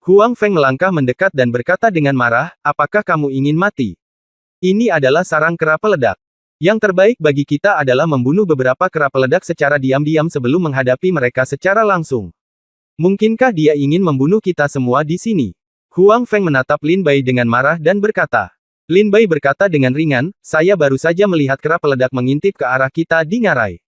Huang Feng melangkah mendekat dan berkata dengan marah, apakah kamu ingin mati? Ini adalah sarang kera peledak. Yang terbaik bagi kita adalah membunuh beberapa kera peledak secara diam-diam sebelum menghadapi mereka secara langsung. Mungkinkah dia ingin membunuh kita semua di sini? Huang Feng menatap Lin Bai dengan marah dan berkata. Lin Bai berkata dengan ringan, saya baru saja melihat kera peledak mengintip ke arah kita di ngarai.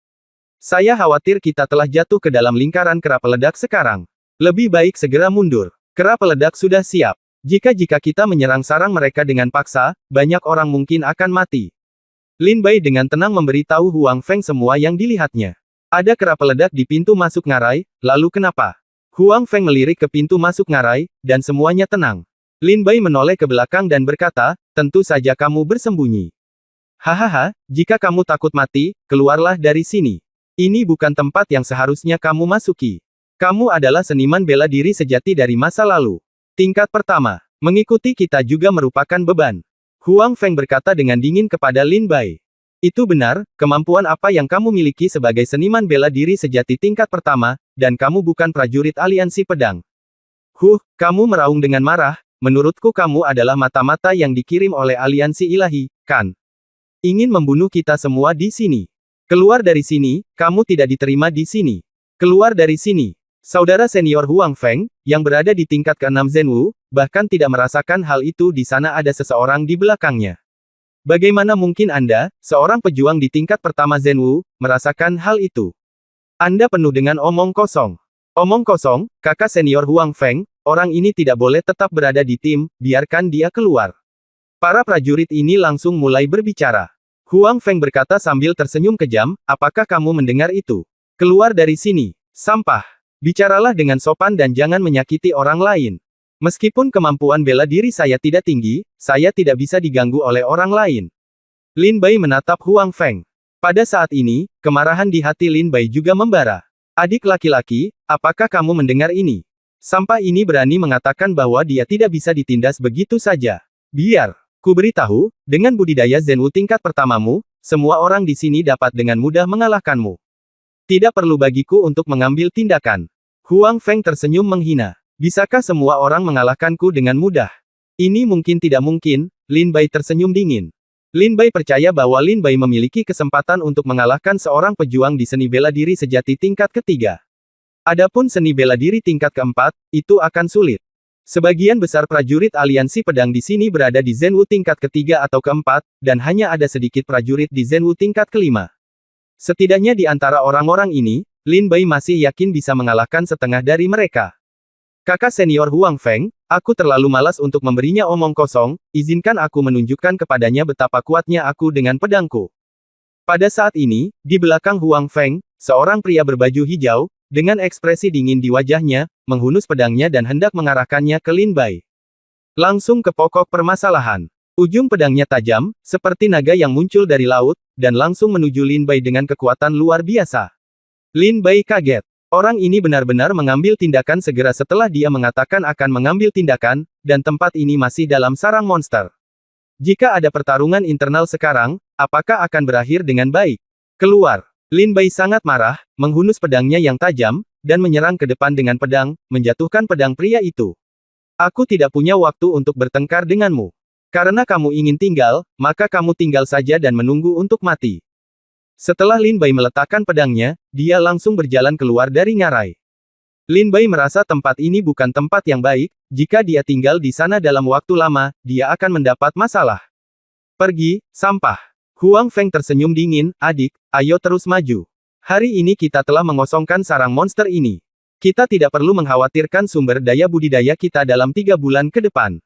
Saya khawatir kita telah jatuh ke dalam lingkaran kera peledak sekarang. Lebih baik segera mundur. Kera peledak sudah siap. Jika kita menyerang sarang mereka dengan paksa, banyak orang mungkin akan mati. Lin Bai dengan tenang memberitahu Huang Feng semua yang dilihatnya. Ada kera peledak di pintu masuk ngarai, lalu kenapa? Huang Feng melirik ke pintu masuk ngarai, dan semuanya tenang. Lin Bai menoleh ke belakang dan berkata, tentu saja kamu bersembunyi. Hahaha, jika kamu takut mati, keluarlah dari sini. Ini bukan tempat yang seharusnya kamu masuki. Kamu adalah seniman bela diri sejati dari masa lalu. Tingkat pertama, mengikuti kita juga merupakan beban. Huang Feng berkata dengan dingin kepada Lin Bai. Itu benar, kemampuan apa yang kamu miliki sebagai seniman bela diri sejati tingkat pertama, dan kamu bukan prajurit aliansi pedang. Kamu meraung dengan marah, menurutku kamu adalah mata-mata yang dikirim oleh aliansi ilahi, kan? Ingin membunuh kita semua di sini. Keluar dari sini, kamu tidak diterima di sini. Keluar dari sini. Saudara senior Huang Feng, yang berada di tingkat ke-6 Zhenwu, bahkan tidak merasakan hal itu di sana ada seseorang di belakangnya. Bagaimana mungkin Anda, seorang pejuang di tingkat pertama Zhenwu, merasakan hal itu? Anda penuh dengan omong kosong. Omong kosong, kakak senior Huang Feng, orang ini tidak boleh tetap berada di tim, biarkan dia keluar. Para prajurit ini langsung mulai berbicara. Huang Feng berkata sambil tersenyum kejam, apakah kamu mendengar itu? Keluar dari sini, sampah. Bicaralah dengan sopan dan jangan menyakiti orang lain. Meskipun kemampuan bela diri saya tidak tinggi, saya tidak bisa diganggu oleh orang lain. Lin Bai menatap Huang Feng. Pada saat ini, kemarahan di hati Lin Bai juga membara. Adik laki-laki, apakah kamu mendengar ini? Sampah ini berani mengatakan bahwa dia tidak bisa ditindas begitu saja. Biar ku beritahu, dengan budidaya Zhenwu tingkat pertamamu, semua orang di sini dapat dengan mudah mengalahkanmu. Tidak perlu bagiku untuk mengambil tindakan. Huang Feng tersenyum menghina. Bisakah semua orang mengalahkanku dengan mudah? Ini mungkin tidak mungkin, Lin Bai tersenyum dingin. Lin Bai percaya bahwa Lin Bai memiliki kesempatan untuk mengalahkan seorang pejuang di seni bela diri sejati tingkat ketiga. Adapun seni bela diri tingkat keempat, itu akan sulit. Sebagian besar prajurit aliansi pedang di sini berada di Zhenwu tingkat ketiga atau keempat, dan hanya ada sedikit prajurit di Zhenwu tingkat kelima. Setidaknya di antara orang-orang ini, Lin Bai masih yakin bisa mengalahkan setengah dari mereka. Kakak senior Huang Feng, aku terlalu malas untuk memberinya omong kosong, izinkan aku menunjukkan kepadanya betapa kuatnya aku dengan pedangku. Pada saat ini, di belakang Huang Feng, seorang pria berbaju hijau, dengan ekspresi dingin di wajahnya, menghunus pedangnya dan hendak mengarahkannya ke Lin Bai. Langsung ke pokok permasalahan. Ujung pedangnya tajam, seperti naga yang muncul dari laut, dan langsung menuju Lin Bai dengan kekuatan luar biasa. Lin Bai kaget. Orang ini benar-benar mengambil tindakan segera setelah dia mengatakan akan mengambil tindakan, dan tempat ini masih dalam sarang monster. Jika ada pertarungan internal sekarang, apakah akan berakhir dengan baik? Keluar. Lin Bai sangat marah, menghunus pedangnya yang tajam, dan menyerang ke depan dengan pedang, menjatuhkan pedang pria itu. Aku tidak punya waktu untuk bertengkar denganmu. Karena kamu ingin tinggal, maka kamu tinggal saja dan menunggu untuk mati. Setelah Lin Bai meletakkan pedangnya, dia langsung berjalan keluar dari ngarai. Lin Bai merasa tempat ini bukan tempat yang baik, jika dia tinggal di sana dalam waktu lama, dia akan mendapat masalah. Pergi, sampah. Huang Feng tersenyum dingin, adik, ayo terus maju. Hari ini kita telah mengosongkan sarang monster ini. Kita tidak perlu mengkhawatirkan sumber daya budidaya kita dalam 3 bulan ke depan.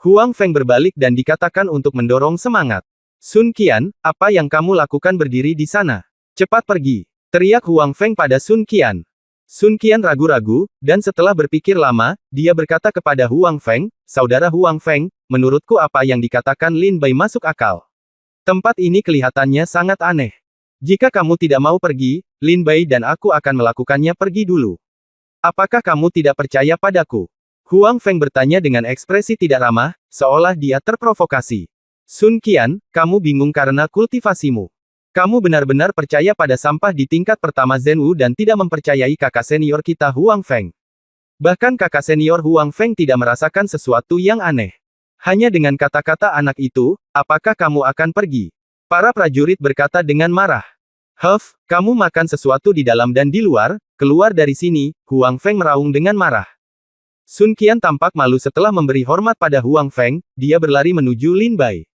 Huang Feng berbalik dan dikatakan untuk mendorong semangat. Sun Qian, apa yang kamu lakukan berdiri di sana? Cepat pergi! Teriak Huang Feng pada Sun Qian. Sun Qian ragu-ragu, dan setelah berpikir lama, dia berkata kepada Huang Feng, Saudara Huang Feng, menurutku apa yang dikatakan Lin Bai masuk akal. Tempat ini kelihatannya sangat aneh. Jika kamu tidak mau pergi, Lin Bai dan aku akan melakukannya pergi dulu. Apakah kamu tidak percaya padaku? Huang Feng bertanya dengan ekspresi tidak ramah, seolah dia terprovokasi. Sun Qian, kamu bingung karena kultivasimu. Kamu benar-benar percaya pada sampah di tingkat pertama Zhenwu dan tidak mempercayai kakak senior kita Huang Feng. Bahkan kakak senior Huang Feng tidak merasakan sesuatu yang aneh. Hanya dengan kata-kata anak itu, apakah kamu akan pergi? Para prajurit berkata dengan marah. Kamu makan sesuatu di dalam dan di luar, keluar dari sini, Huang Feng meraung dengan marah. Sun Qian tampak malu setelah memberi hormat pada Huang Feng, dia berlari menuju Lin Bai.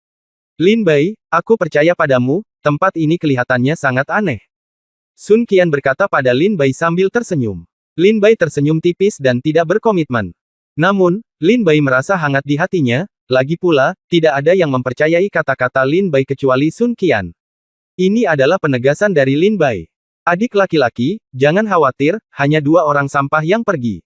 Lin Bai, aku percaya padamu, tempat ini kelihatannya sangat aneh. Sun Qian berkata pada Lin Bai sambil tersenyum. Lin Bai tersenyum tipis dan tidak berkomitmen. Namun, Lin Bai merasa hangat di hatinya, lagi pula, tidak ada yang mempercayai kata-kata Lin Bai kecuali Sun Qian. Ini adalah penegasan dari Lin Bai. Adik laki-laki, jangan khawatir, hanya 2 orang sampah yang pergi.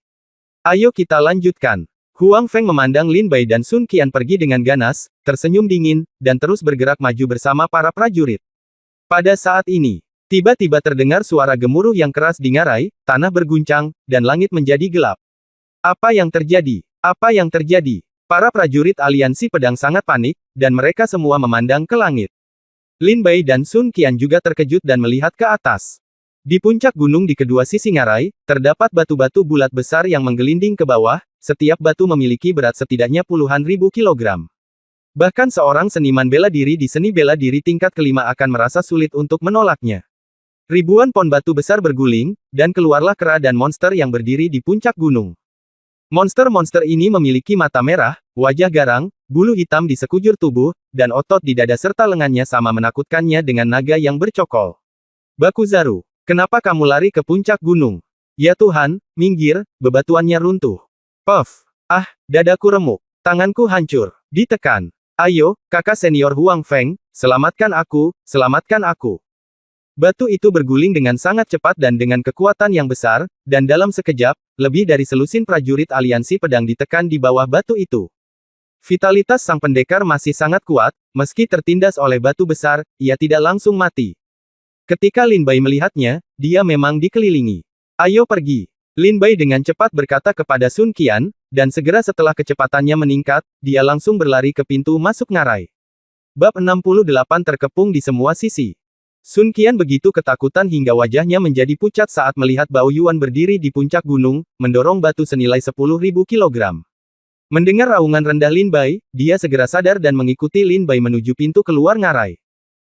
Ayo kita lanjutkan. Huang Feng memandang Lin Bai dan Sun Qian pergi dengan ganas, tersenyum dingin, dan terus bergerak maju bersama para prajurit. Pada saat ini, tiba-tiba terdengar suara gemuruh yang keras di ngarai, tanah berguncang, dan langit menjadi gelap. Apa yang terjadi? Apa yang terjadi? Para prajurit aliansi pedang sangat panik, dan mereka semua memandang ke langit. Lin Bai dan Sun Qian juga terkejut dan melihat ke atas. Di puncak gunung di kedua sisi ngarai, terdapat batu-batu bulat besar yang menggelinding ke bawah, setiap batu memiliki berat setidaknya puluhan ribu kilogram. Bahkan seorang seniman bela diri di seni bela diri tingkat kelima akan merasa sulit untuk menolaknya. Ribuan pon batu besar berguling, dan keluarlah kera dan monster yang berdiri di puncak gunung. Monster-monster ini memiliki mata merah, wajah garang, bulu hitam di sekujur tubuh, dan otot di dada serta lengannya sama menakutkannya dengan naga yang bercokol. Bakuzaru, kenapa kamu lari ke puncak gunung? Ya Tuhan, minggir, bebatuannya runtuh. Puff, dadaku remuk, tanganku hancur, ditekan. Ayo, kakak senior Huang Feng, selamatkan aku, selamatkan aku. Batu itu berguling dengan sangat cepat dan dengan kekuatan yang besar, dan dalam sekejap, lebih dari selusin prajurit aliansi pedang ditekan di bawah batu itu. Vitalitas sang pendekar masih sangat kuat, meski tertindas oleh batu besar, ia tidak langsung mati. Ketika Lin Bai melihatnya, dia memang dikelilingi. Ayo pergi. Lin Bai dengan cepat berkata kepada Sun Qian, dan segera setelah kecepatannya meningkat, dia langsung berlari ke pintu masuk ngarai. Bab 68 terkepung di semua sisi. Sun Qian begitu ketakutan hingga wajahnya menjadi pucat saat melihat Bao Yuan berdiri di puncak gunung, mendorong batu senilai 10.000 kilogram. Mendengar raungan rendah Lin Bai, dia segera sadar dan mengikuti Lin Bai menuju pintu keluar ngarai.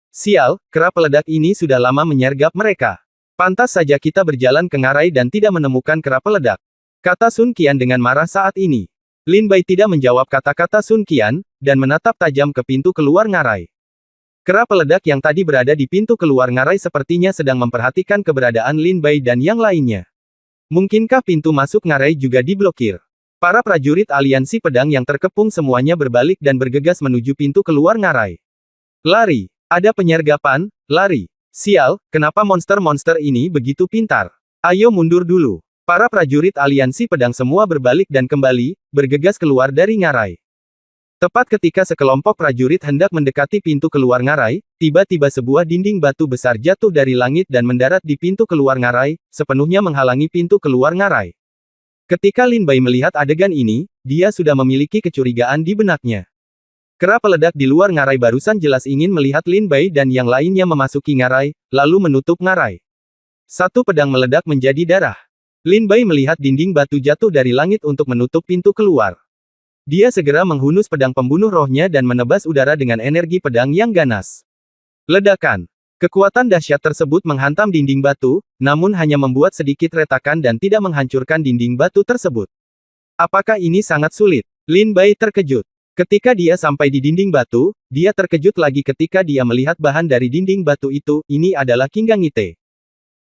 Sial, kera peledak ini sudah lama menyergap mereka. Pantas saja kita berjalan ke ngarai dan tidak menemukan kera peledak, kata Sun Qian dengan marah saat ini. Lin Bai tidak menjawab kata-kata Sun Qian, dan menatap tajam ke pintu keluar ngarai. Kera peledak yang tadi berada di pintu keluar ngarai sepertinya sedang memperhatikan keberadaan Lin Bai dan yang lainnya. Mungkinkah pintu masuk ngarai juga diblokir? Para prajurit aliansi pedang yang terkepung semuanya berbalik dan bergegas menuju pintu keluar ngarai. Lari! Ada penyergapan, lari! Sial, kenapa monster-monster ini begitu pintar? Ayo mundur dulu! Para prajurit aliansi pedang semua berbalik dan kembali, bergegas keluar dari ngarai. Tepat ketika sekelompok prajurit hendak mendekati pintu keluar ngarai, tiba-tiba sebuah dinding batu besar jatuh dari langit dan mendarat di pintu keluar ngarai, sepenuhnya menghalangi pintu keluar ngarai. Ketika Lin Bai melihat adegan ini, dia sudah memiliki kecurigaan di benaknya. Kera peledak di luar ngarai barusan jelas ingin melihat Lin Bai dan yang lainnya memasuki ngarai, lalu menutup ngarai. Satu pedang meledak menjadi darah. Lin Bai melihat dinding batu jatuh dari langit untuk menutup pintu keluar. Dia segera menghunus pedang pembunuh rohnya dan menebas udara dengan energi pedang yang ganas. Ledakan. Kekuatan dahsyat tersebut menghantam dinding batu, namun hanya membuat sedikit retakan dan tidak menghancurkan dinding batu tersebut. Apakah ini sangat sulit? Lin Bai terkejut. Ketika dia sampai di dinding batu, dia terkejut lagi ketika dia melihat bahan dari dinding batu itu, ini adalah Kinggangite.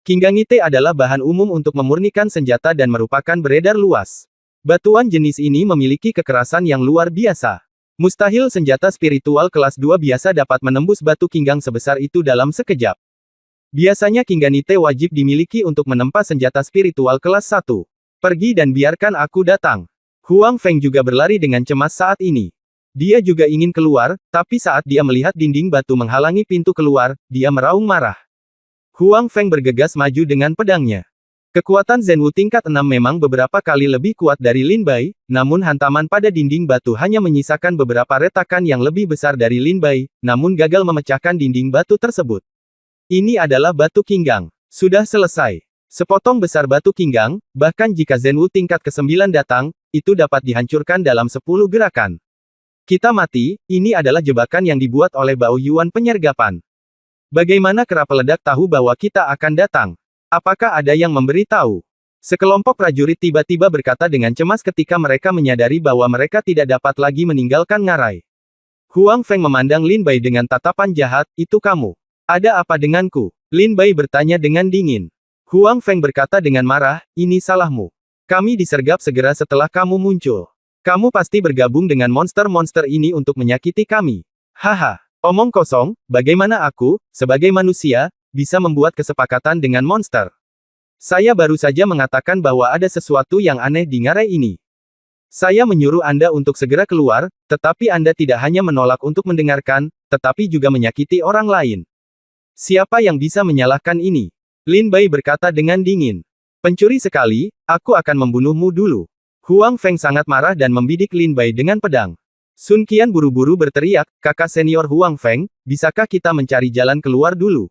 Kinggangite adalah bahan umum untuk memurnikan senjata dan merupakan beredar luas. Batuan jenis ini memiliki kekerasan yang luar biasa. Mustahil senjata spiritual kelas 2 biasa dapat menembus batu kinggang sebesar itu dalam sekejap. Biasanya Kinganite wajib dimiliki untuk menempa senjata spiritual kelas 1. Pergi dan biarkan aku datang. Huang Feng juga berlari dengan cemas saat ini. Dia juga ingin keluar, tapi saat dia melihat dinding batu menghalangi pintu keluar, dia meraung marah. Huang Feng bergegas maju dengan pedangnya. Kekuatan Zenwu tingkat 6 memang beberapa kali lebih kuat dari Lin Bai, namun hantaman pada dinding batu hanya menyisakan beberapa retakan yang lebih besar dari Lin Bai, namun gagal memecahkan dinding batu tersebut. Ini adalah batu kinggang. Sudah selesai. Sepotong besar batu kinggang, bahkan jika Zenwu tingkat ke-9 datang, itu dapat dihancurkan dalam 10 gerakan. Kita mati, ini adalah jebakan yang dibuat oleh Bao Yuan penyergapan. Bagaimana kera peledak tahu bahwa kita akan datang? Apakah ada yang memberi tahu? Sekelompok prajurit tiba-tiba berkata dengan cemas ketika mereka menyadari bahwa mereka tidak dapat lagi meninggalkan ngarai. Huang Feng memandang Lin Bai dengan tatapan jahat, itu kamu. Ada apa denganku? Lin Bai bertanya dengan dingin. Huang Feng berkata dengan marah, ini salahmu. Kami disergap segera setelah kamu muncul. Kamu pasti bergabung dengan monster-monster ini untuk menyakiti kami. Haha, omong kosong, bagaimana aku, sebagai manusia, bisa membuat kesepakatan dengan monster. Saya baru saja mengatakan bahwa ada sesuatu yang aneh di ngarai ini. Saya menyuruh Anda untuk segera keluar, tetapi Anda tidak hanya menolak untuk mendengarkan, tetapi juga menyakiti orang lain. Siapa yang bisa menyalahkan ini? Lin Bai berkata dengan dingin. Pencuri sekali, aku akan membunuhmu dulu. Huang Feng sangat marah dan membidik Lin Bai dengan pedang. Sun Qian buru-buru berteriak, kakak senior Huang Feng, bisakah kita mencari jalan keluar dulu?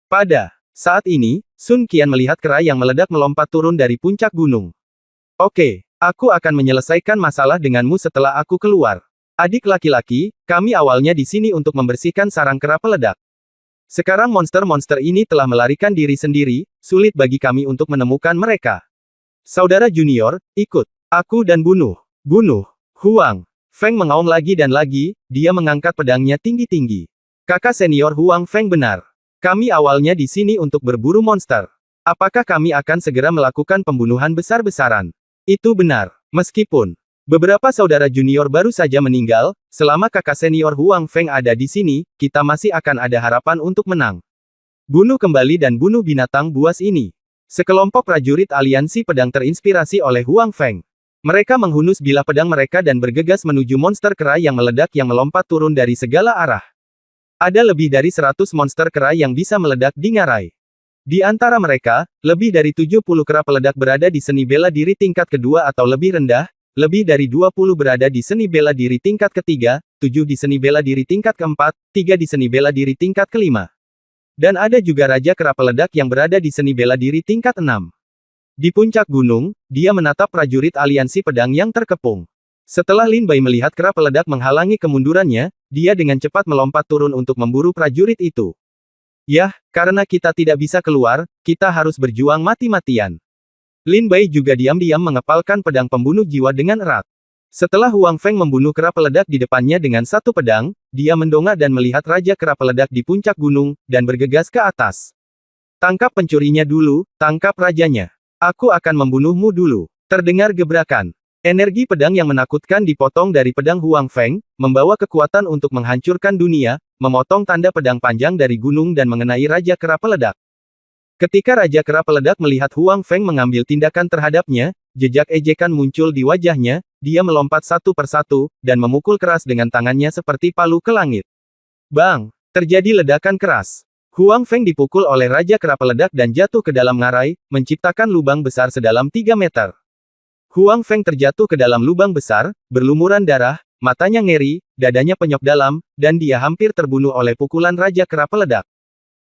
Pada saat ini, Sun Qian melihat kera yang meledak melompat turun dari puncak gunung. Oke, aku akan menyelesaikan masalah denganmu setelah aku keluar. Adik laki-laki, kami awalnya di sini untuk membersihkan sarang kera peledak. Sekarang monster-monster ini telah melarikan diri sendiri, sulit bagi kami untuk menemukan mereka. Saudara junior, ikut aku dan bunuh. Bunuh. Huang Feng mengaum lagi dan lagi, dia mengangkat pedangnya tinggi-tinggi. Kakak senior Huang Feng benar. Kami awalnya di sini untuk berburu monster. Apakah kami akan segera melakukan pembunuhan besar-besaran? Itu benar. Meskipun beberapa saudara junior baru saja meninggal, selama kakak senior Huang Feng ada di sini, kita masih akan ada harapan untuk menang. Bunuh kembali dan bunuh binatang buas ini. Sekelompok prajurit aliansi pedang terinspirasi oleh Huang Feng. Mereka menghunus bilah pedang mereka dan bergegas menuju monster kera yang meledak yang melompat turun dari segala arah. Ada lebih dari 100 monster kera yang bisa meledak di ngarai. Di antara mereka, lebih dari 70 kera peledak berada di seni bela diri tingkat kedua atau lebih rendah, lebih dari 20 berada di seni bela diri tingkat ketiga, 7 di seni bela diri tingkat keempat, 3 di seni bela diri tingkat kelima. Dan ada juga raja kera peledak yang berada di seni bela diri tingkat 6. Di puncak gunung, dia menatap prajurit aliansi pedang yang terkepung. Setelah Lin Bai melihat kera peledak menghalangi kemundurannya, dia dengan cepat melompat turun untuk memburu prajurit itu. Yah, karena kita tidak bisa keluar, kita harus berjuang mati-matian. Lin Bai juga diam-diam mengepalkan pedang pembunuh jiwa dengan erat. Setelah Huang Feng membunuh kera peledak di depannya dengan satu pedang, dia mendongak dan melihat raja kera peledak di puncak gunung, dan bergegas ke atas. Tangkap pencurinya dulu, tangkap rajanya. Aku akan membunuhmu dulu. Terdengar gebrakan. Energi pedang yang menakutkan dipotong dari pedang Huang Feng, membawa kekuatan untuk menghancurkan dunia, memotong tanda pedang panjang dari gunung dan mengenai raja kera peledak. Ketika raja kera peledak melihat Huang Feng mengambil tindakan terhadapnya, jejak ejekan muncul di wajahnya, dia melompat satu persatu, dan memukul keras dengan tangannya seperti palu ke langit. Bang! Terjadi ledakan keras. Huang Feng dipukul oleh raja kera peledak dan jatuh ke dalam ngarai, menciptakan lubang besar sedalam 3 meter. Huang Feng terjatuh ke dalam lubang besar, berlumuran darah, matanya ngeri, dadanya penyok dalam, dan dia hampir terbunuh oleh pukulan raja kera peledak.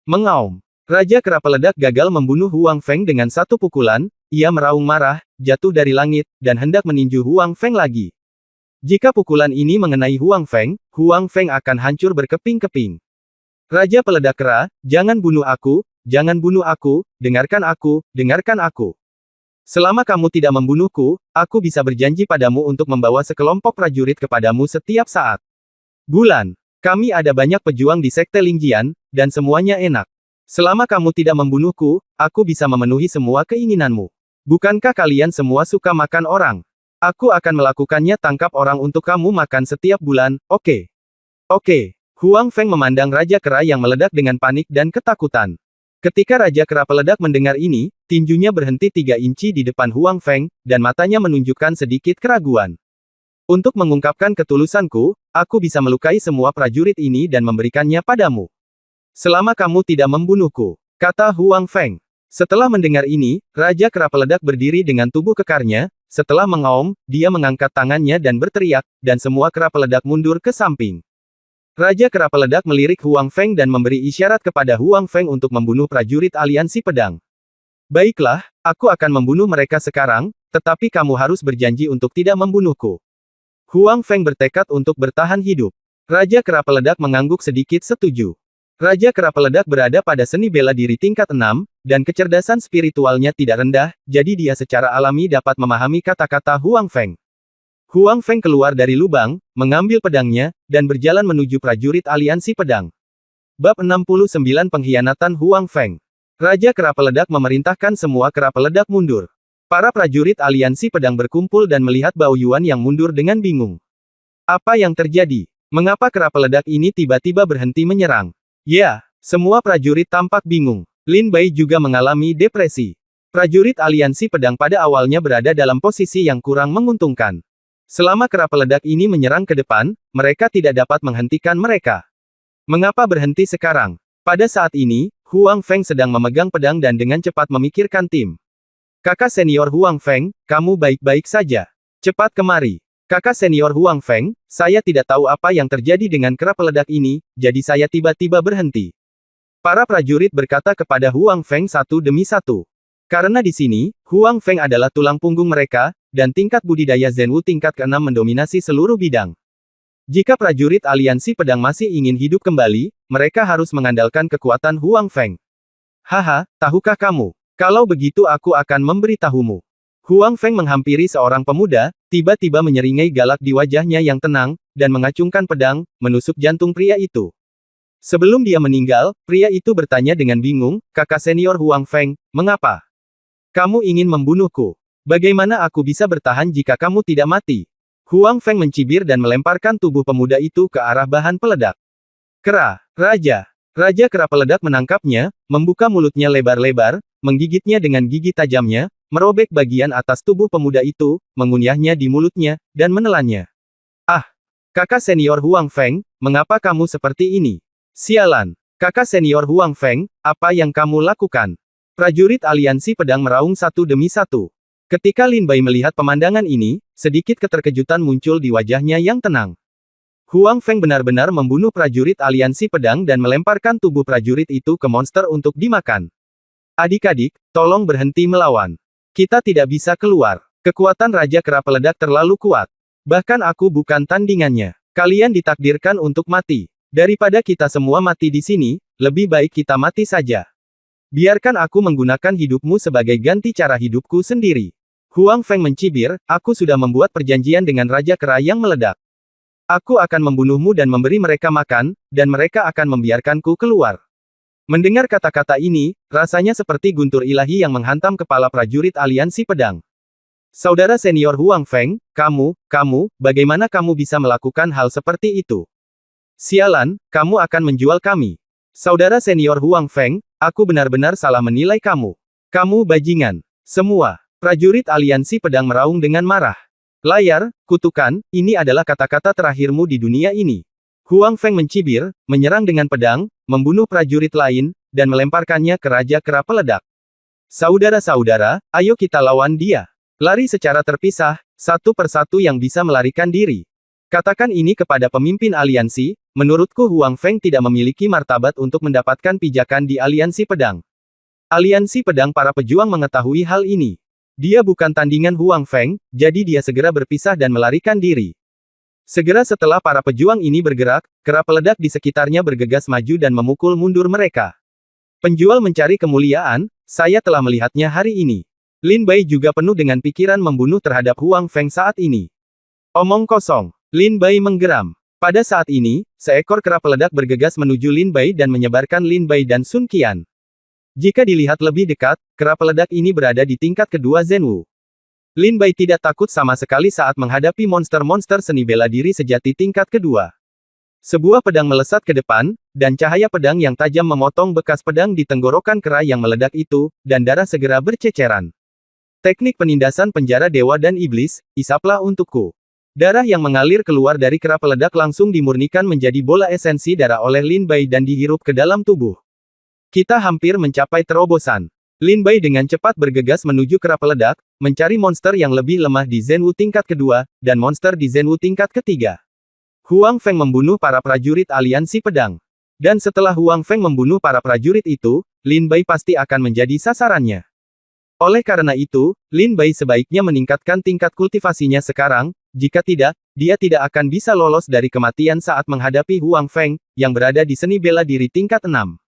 Mengaum. Raja kera peledak gagal membunuh Huang Feng dengan satu pukulan, ia meraung marah, jatuh dari langit, dan hendak meninju Huang Feng lagi. Jika pukulan ini mengenai Huang Feng akan hancur berkeping-keping. Raja peledak kera, jangan bunuh aku, dengarkan aku, dengarkan aku. Selama kamu tidak membunuhku, aku bisa berjanji padamu untuk membawa sekelompok prajurit kepadamu setiap saat. Bulan, kami ada banyak pejuang di Sekte Lingjian, dan semuanya enak. Selama kamu tidak membunuhku, aku bisa memenuhi semua keinginanmu. Bukankah kalian semua suka makan orang? Aku akan melakukannya tangkap orang untuk kamu makan setiap bulan, oke? Oke. Huang Feng memandang raja kera yang meledak dengan panik dan ketakutan. Ketika raja kera peledak mendengar ini, tinjunya berhenti 3 inci di depan Huang Feng, dan matanya menunjukkan sedikit keraguan. Untuk mengungkapkan ketulusanku, aku bisa melukai semua prajurit ini dan memberikannya padamu. Selama kamu tidak membunuhku, kata Huang Feng. Setelah mendengar ini, raja kera peledak berdiri dengan tubuh kekarnya, setelah mengaum, dia mengangkat tangannya dan berteriak, dan semua kera peledak mundur ke samping. Raja kera peledak melirik Huang Feng dan memberi isyarat kepada Huang Feng untuk membunuh prajurit aliansi pedang. Baiklah, aku akan membunuh mereka sekarang, tetapi kamu harus berjanji untuk tidak membunuhku. Huang Feng bertekad untuk bertahan hidup. Raja kera peledak mengangguk sedikit setuju. Raja kera peledak berada pada seni bela diri tingkat 6, dan kecerdasan spiritualnya tidak rendah, jadi dia secara alami dapat memahami kata-kata Huang Feng. Huang Feng keluar dari lubang, mengambil pedangnya, dan berjalan menuju prajurit aliansi pedang. Bab 69 Pengkhianatan Huang Feng. Raja kera peledak memerintahkan semua kera peledak mundur. Para prajurit aliansi pedang berkumpul dan melihat Bao Yuan yang mundur dengan bingung. Apa yang terjadi? Mengapa kera peledak ini tiba-tiba berhenti menyerang? Ya, semua prajurit tampak bingung. Lin Bai juga mengalami depresi. Prajurit aliansi pedang pada awalnya berada dalam posisi yang kurang menguntungkan. Selama kera peledak ini menyerang ke depan, mereka tidak dapat menghentikan mereka. Mengapa berhenti sekarang? Pada saat ini, Huang Feng sedang memegang pedang dan dengan cepat memikirkan tim. Kakak senior Huang Feng, kamu baik-baik saja. Cepat kemari. Kakak senior Huang Feng, saya tidak tahu apa yang terjadi dengan kera peledak ini, jadi saya tiba-tiba berhenti. Para prajurit berkata kepada Huang Feng satu demi satu. Karena di sini, Huang Feng adalah tulang punggung mereka, dan tingkat budidaya Zenwu tingkat ke-6 mendominasi seluruh bidang. Jika prajurit aliansi pedang masih ingin hidup kembali, mereka harus mengandalkan kekuatan Huang Feng. Haha, tahukah kamu? Kalau begitu aku akan memberitahumu. Huang Feng menghampiri seorang pemuda, tiba-tiba menyeringai galak di wajahnya yang tenang, dan mengacungkan pedang, menusuk jantung pria itu. Sebelum dia meninggal, pria itu bertanya dengan bingung, kakak senior Huang Feng, mengapa? Kamu ingin membunuhku? Bagaimana aku bisa bertahan jika kamu tidak mati? Huang Feng mencibir dan melemparkan tubuh pemuda itu ke arah bahan peledak. Kera, Raja. Raja kera peledak menangkapnya, membuka mulutnya lebar-lebar, menggigitnya dengan gigi tajamnya, merobek bagian atas tubuh pemuda itu, mengunyahnya di mulutnya, dan menelannya. Ah! Kakak senior Huang Feng, mengapa kamu seperti ini? Sialan! Kakak senior Huang Feng, apa yang kamu lakukan? Prajurit aliansi pedang meraung satu demi satu. Ketika Lin Bai melihat pemandangan ini, sedikit keterkejutan muncul di wajahnya yang tenang. Huang Feng benar-benar membunuh prajurit aliansi pedang dan melemparkan tubuh prajurit itu ke monster untuk dimakan. Adik-adik, tolong berhenti melawan. Kita tidak bisa keluar. Kekuatan Raja Kera Peledak terlalu kuat. Bahkan aku bukan tandingannya. Kalian ditakdirkan untuk mati. Daripada kita semua mati di sini, lebih baik kita mati saja. Biarkan aku menggunakan hidupmu sebagai ganti cara hidupku sendiri. Huang Feng mencibir, aku sudah membuat perjanjian dengan Raja Kera yang meledak. Aku akan membunuhmu dan memberi mereka makan, dan mereka akan membiarkanku keluar. Mendengar kata-kata ini, rasanya seperti guntur ilahi yang menghantam kepala prajurit aliansi pedang. Saudara senior Huang Feng, kamu, bagaimana kamu bisa melakukan hal seperti itu? Sialan, kamu akan menjual kami. Saudara senior Huang Feng, aku benar-benar salah menilai kamu. Kamu bajingan. Semua prajurit aliansi pedang meraung dengan marah. Layar, kutukan, ini adalah kata-kata terakhirmu di dunia ini. Huang Feng mencibir, menyerang dengan pedang, membunuh prajurit lain, dan melemparkannya ke Raja Kera Peledak. Saudara-saudara, ayo kita lawan dia. Lari secara terpisah, satu persatu yang bisa melarikan diri. Katakan ini kepada pemimpin aliansi, menurutku Huang Feng tidak memiliki martabat untuk mendapatkan pijakan di aliansi pedang. Aliansi pedang para pejuang mengetahui hal ini. Dia bukan tandingan Huang Feng, jadi dia segera berpisah dan melarikan diri. Segera setelah para pejuang ini bergerak, kera peledak di sekitarnya bergegas maju dan memukul mundur mereka. Penjual mencari kemuliaan, saya telah melihatnya hari ini. Lin Bai juga penuh dengan pikiran membunuh terhadap Huang Feng saat ini. Omong kosong. Lin Bai menggeram. Pada saat ini, seekor kera peledak bergegas menuju Lin Bai dan menyebarkan Lin Bai dan Sun Qian. Jika dilihat lebih dekat, kera peledak ini berada di tingkat kedua Zenwu. Lin Bai tidak takut sama sekali saat menghadapi monster-monster seni bela diri sejati tingkat kedua. Sebuah pedang melesat ke depan, dan cahaya pedang yang tajam memotong bekas pedang di tenggorokan kera yang meledak itu, dan darah segera berceceran. Teknik penindasan penjara dewa dan iblis, isaplah untukku. Darah yang mengalir keluar dari kera peledak langsung dimurnikan menjadi bola esensi darah oleh Lin Bai dan dihirup ke dalam tubuh. Kita hampir mencapai terobosan. Lin Bai dengan cepat bergegas menuju kera peledak, mencari monster yang lebih lemah di Zenwu tingkat kedua, dan monster di Zenwu tingkat ketiga. Huang Feng membunuh para prajurit aliansi pedang. Dan setelah Huang Feng membunuh para prajurit itu, Lin Bai pasti akan menjadi sasarannya. Oleh karena itu, Lin Bai sebaiknya meningkatkan tingkat kultivasinya sekarang, jika tidak, dia tidak akan bisa lolos dari kematian saat menghadapi Huang Feng, yang berada di seni bela diri tingkat 6.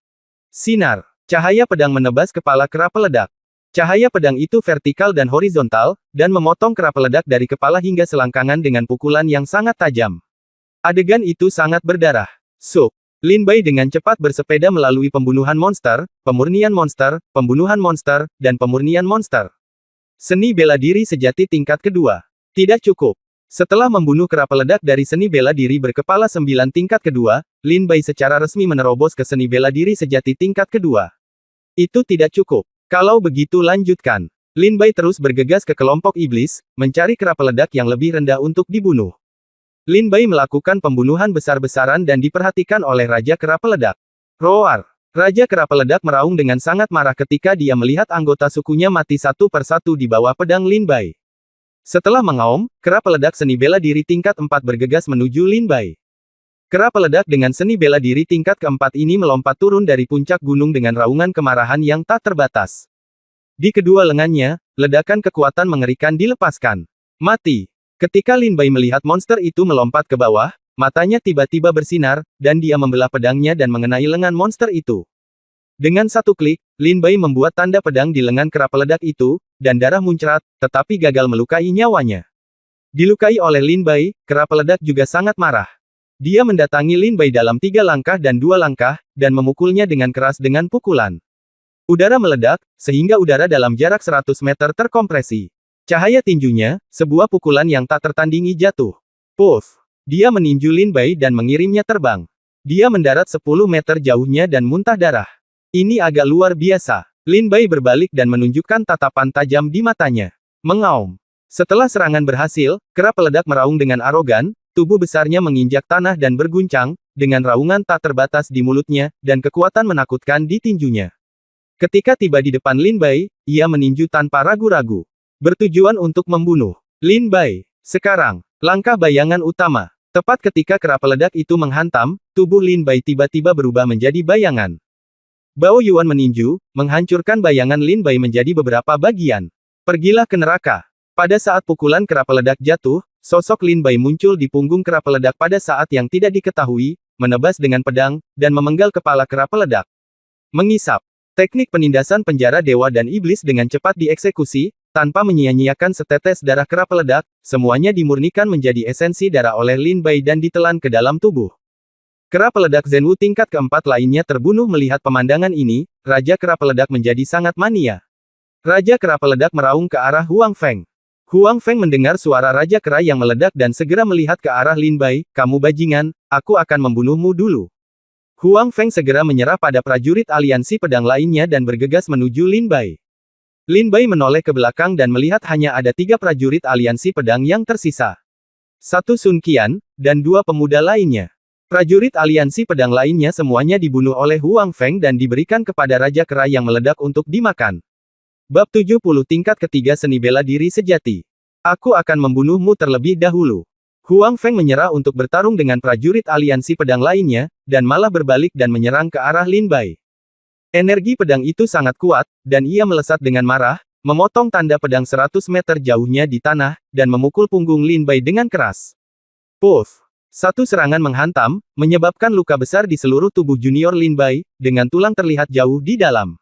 Sinar. Cahaya pedang menebas kepala kera peledak. Cahaya pedang itu vertikal dan horizontal, dan memotong kera peledak dari kepala hingga selangkangan dengan pukulan yang sangat tajam. Adegan itu sangat berdarah. Suk. Lin Bai dengan cepat bersepeda melalui pembunuhan monster, pemurnian monster, pembunuhan monster, dan pemurnian monster. Seni bela diri sejati tingkat kedua. Tidak cukup. Setelah membunuh kera peledak dari seni bela diri berkepala 9 tingkat kedua, Lin Bai secara resmi menerobos ke seni bela diri sejati tingkat kedua. Itu tidak cukup. Kalau begitu lanjutkan. Lin Bai terus bergegas ke kelompok iblis, mencari kera peledak yang lebih rendah untuk dibunuh. Lin Bai melakukan pembunuhan besar-besaran dan diperhatikan oleh Raja Kera Peledak. Roar! Raja Kera Peledak meraung dengan sangat marah ketika dia melihat anggota sukunya mati satu persatu di bawah pedang Lin Bai. Setelah mengaum, kera peledak seni bela diri tingkat 4 bergegas menuju Lin Bai. Kera peledak dengan seni bela diri tingkat keempat ini melompat turun dari puncak gunung dengan raungan kemarahan yang tak terbatas. Di kedua lengannya, ledakan kekuatan mengerikan dilepaskan. Mati. Ketika Lin Bai melihat monster itu melompat ke bawah, matanya tiba-tiba bersinar, dan dia membelah pedangnya dan mengenai lengan monster itu. Dengan satu klik, Lin Bai membuat tanda pedang di lengan kera peledak itu, dan darah muncrat, tetapi gagal melukai nyawanya. Dilukai oleh Lin Bai, kera peledak juga sangat marah. Dia mendatangi Lin Bai dalam 3 langkah dan 2 langkah, dan memukulnya dengan keras dengan pukulan. Udara meledak, sehingga udara dalam jarak 100 meter terkompresi. Cahaya tinjunya, sebuah pukulan yang tak tertandingi jatuh. Puff! Dia meninju Lin Bai dan mengirimnya terbang. Dia mendarat 10 meter jauhnya dan muntah darah. Ini agak luar biasa. Lin Bai berbalik dan menunjukkan tatapan tajam di matanya. Mengaum. Setelah serangan berhasil, kera peledak meraung dengan arogan, tubuh besarnya menginjak tanah dan berguncang, dengan raungan tak terbatas di mulutnya, dan kekuatan menakutkan di tinjunya. Ketika tiba di depan Lin Bai, ia meninju tanpa ragu-ragu. Bertujuan untuk membunuh Lin Bai. Sekarang, langkah bayangan utama. Tepat ketika kera peledak itu menghantam, tubuh Lin Bai tiba-tiba berubah menjadi bayangan. Bao Yuan meninju, menghancurkan bayangan Lin Bai menjadi beberapa bagian. Pergilah ke neraka. Pada saat pukulan kera peledak jatuh, sosok Lin Bai muncul di punggung kera peledak pada saat yang tidak diketahui, menebas dengan pedang, dan memenggal kepala kera peledak. Mengisap. Teknik penindasan penjara dewa dan iblis dengan cepat dieksekusi, tanpa menyia-nyiakan setetes darah kera peledak, semuanya dimurnikan menjadi esensi darah oleh Lin Bai dan ditelan ke dalam tubuh. Kera peledak Zenwu tingkat keempat lainnya terbunuh melihat pemandangan ini, Raja Kera Peledak menjadi sangat mania. Raja Kera Peledak meraung ke arah Huang Feng. Huang Feng mendengar suara Raja Kera yang meledak dan segera melihat ke arah Lin Bai, "Kamu bajingan, aku akan membunuhmu dulu." Huang Feng segera menyerah pada prajurit aliansi pedang lainnya dan bergegas menuju Lin Bai. Lin Bai menoleh ke belakang dan melihat hanya ada 3 prajurit aliansi pedang yang tersisa. 1 Sun Qian, dan 2 pemuda lainnya. Prajurit aliansi pedang lainnya semuanya dibunuh oleh Huang Feng dan diberikan kepada Raja Kera yang meledak untuk dimakan. Bab 70 tingkat ketiga seni bela diri sejati. Aku akan membunuhmu terlebih dahulu. Huang Feng menyerah untuk bertarung dengan prajurit aliansi pedang lainnya, dan malah berbalik dan menyerang ke arah Lin Bai. Energi pedang itu sangat kuat, dan ia melesat dengan marah, memotong tanda pedang 100 meter jauhnya di tanah, dan memukul punggung Lin Bai dengan keras. Puff! Satu serangan menghantam, menyebabkan luka besar di seluruh tubuh junior Lin Bai, dengan tulang terlihat jauh di dalam.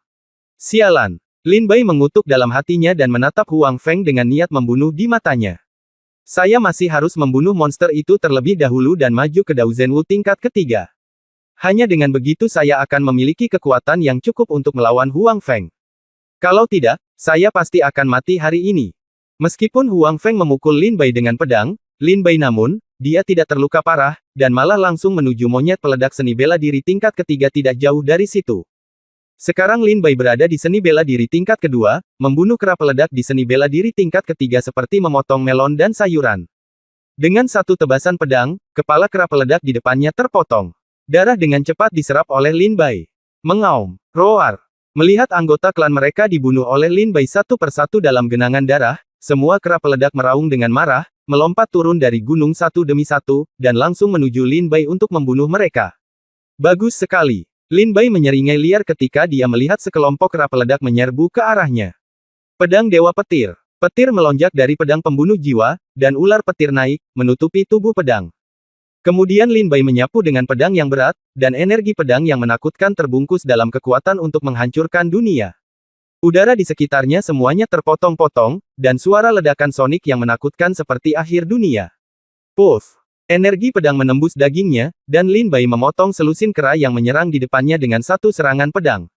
Sialan! Lin Bai mengutuk dalam hatinya dan menatap Huang Feng dengan niat membunuh di matanya. Saya masih harus membunuh monster itu terlebih dahulu dan maju ke Dao Zenwu tingkat ketiga. Hanya dengan begitu saya akan memiliki kekuatan yang cukup untuk melawan Huang Feng. Kalau tidak, saya pasti akan mati hari ini. Meskipun Huang Feng memukul Lin Bai dengan pedang, Lin Bai namun, dia tidak terluka parah, dan malah langsung menuju monyet peledak seni bela diri tingkat ketiga tidak jauh dari situ. Sekarang Lin Bai berada di seni bela diri tingkat kedua, membunuh kera peledak di seni bela diri tingkat ketiga seperti memotong melon dan sayuran. Dengan satu tebasan pedang, kepala kera peledak di depannya terpotong. Darah dengan cepat diserap oleh Lin Bai. Mengaum, roar. Melihat anggota klan mereka dibunuh oleh Lin Bai satu persatu dalam genangan darah, semua kera peledak meraung dengan marah, melompat turun dari gunung satu demi satu, dan langsung menuju Lin Bai untuk membunuh mereka. Bagus sekali. Lin Bai menyeringai liar ketika dia melihat sekelompok kera peledak menyerbu ke arahnya. Pedang Dewa Petir. Petir melonjak dari pedang pembunuh jiwa, dan ular petir naik, menutupi tubuh pedang. Kemudian Lin Bai menyapu dengan pedang yang berat, dan energi pedang yang menakutkan terbungkus dalam kekuatan untuk menghancurkan dunia. Udara di sekitarnya semuanya terpotong-potong, dan suara ledakan sonik yang menakutkan seperti akhir dunia. Puff! Energi pedang menembus dagingnya, dan Lin Bai memotong selusin kera yang menyerang di depannya dengan satu serangan pedang.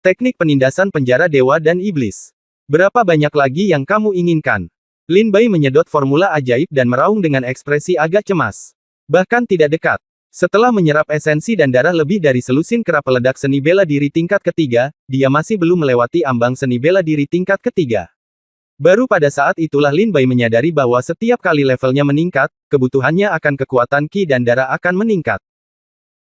Teknik penindasan penjara dewa dan iblis. Berapa banyak lagi yang kamu inginkan? Lin Bai menyedot formula ajaib dan meraung dengan ekspresi agak cemas. Bahkan tidak dekat. Setelah menyerap esensi dan darah lebih dari selusin kera peledak seni bela diri tingkat ketiga, dia masih belum melewati ambang seni bela diri tingkat ketiga. Baru pada saat itulah Lin Bai menyadari bahwa setiap kali levelnya meningkat, kebutuhannya akan kekuatan Qi dan darah akan meningkat.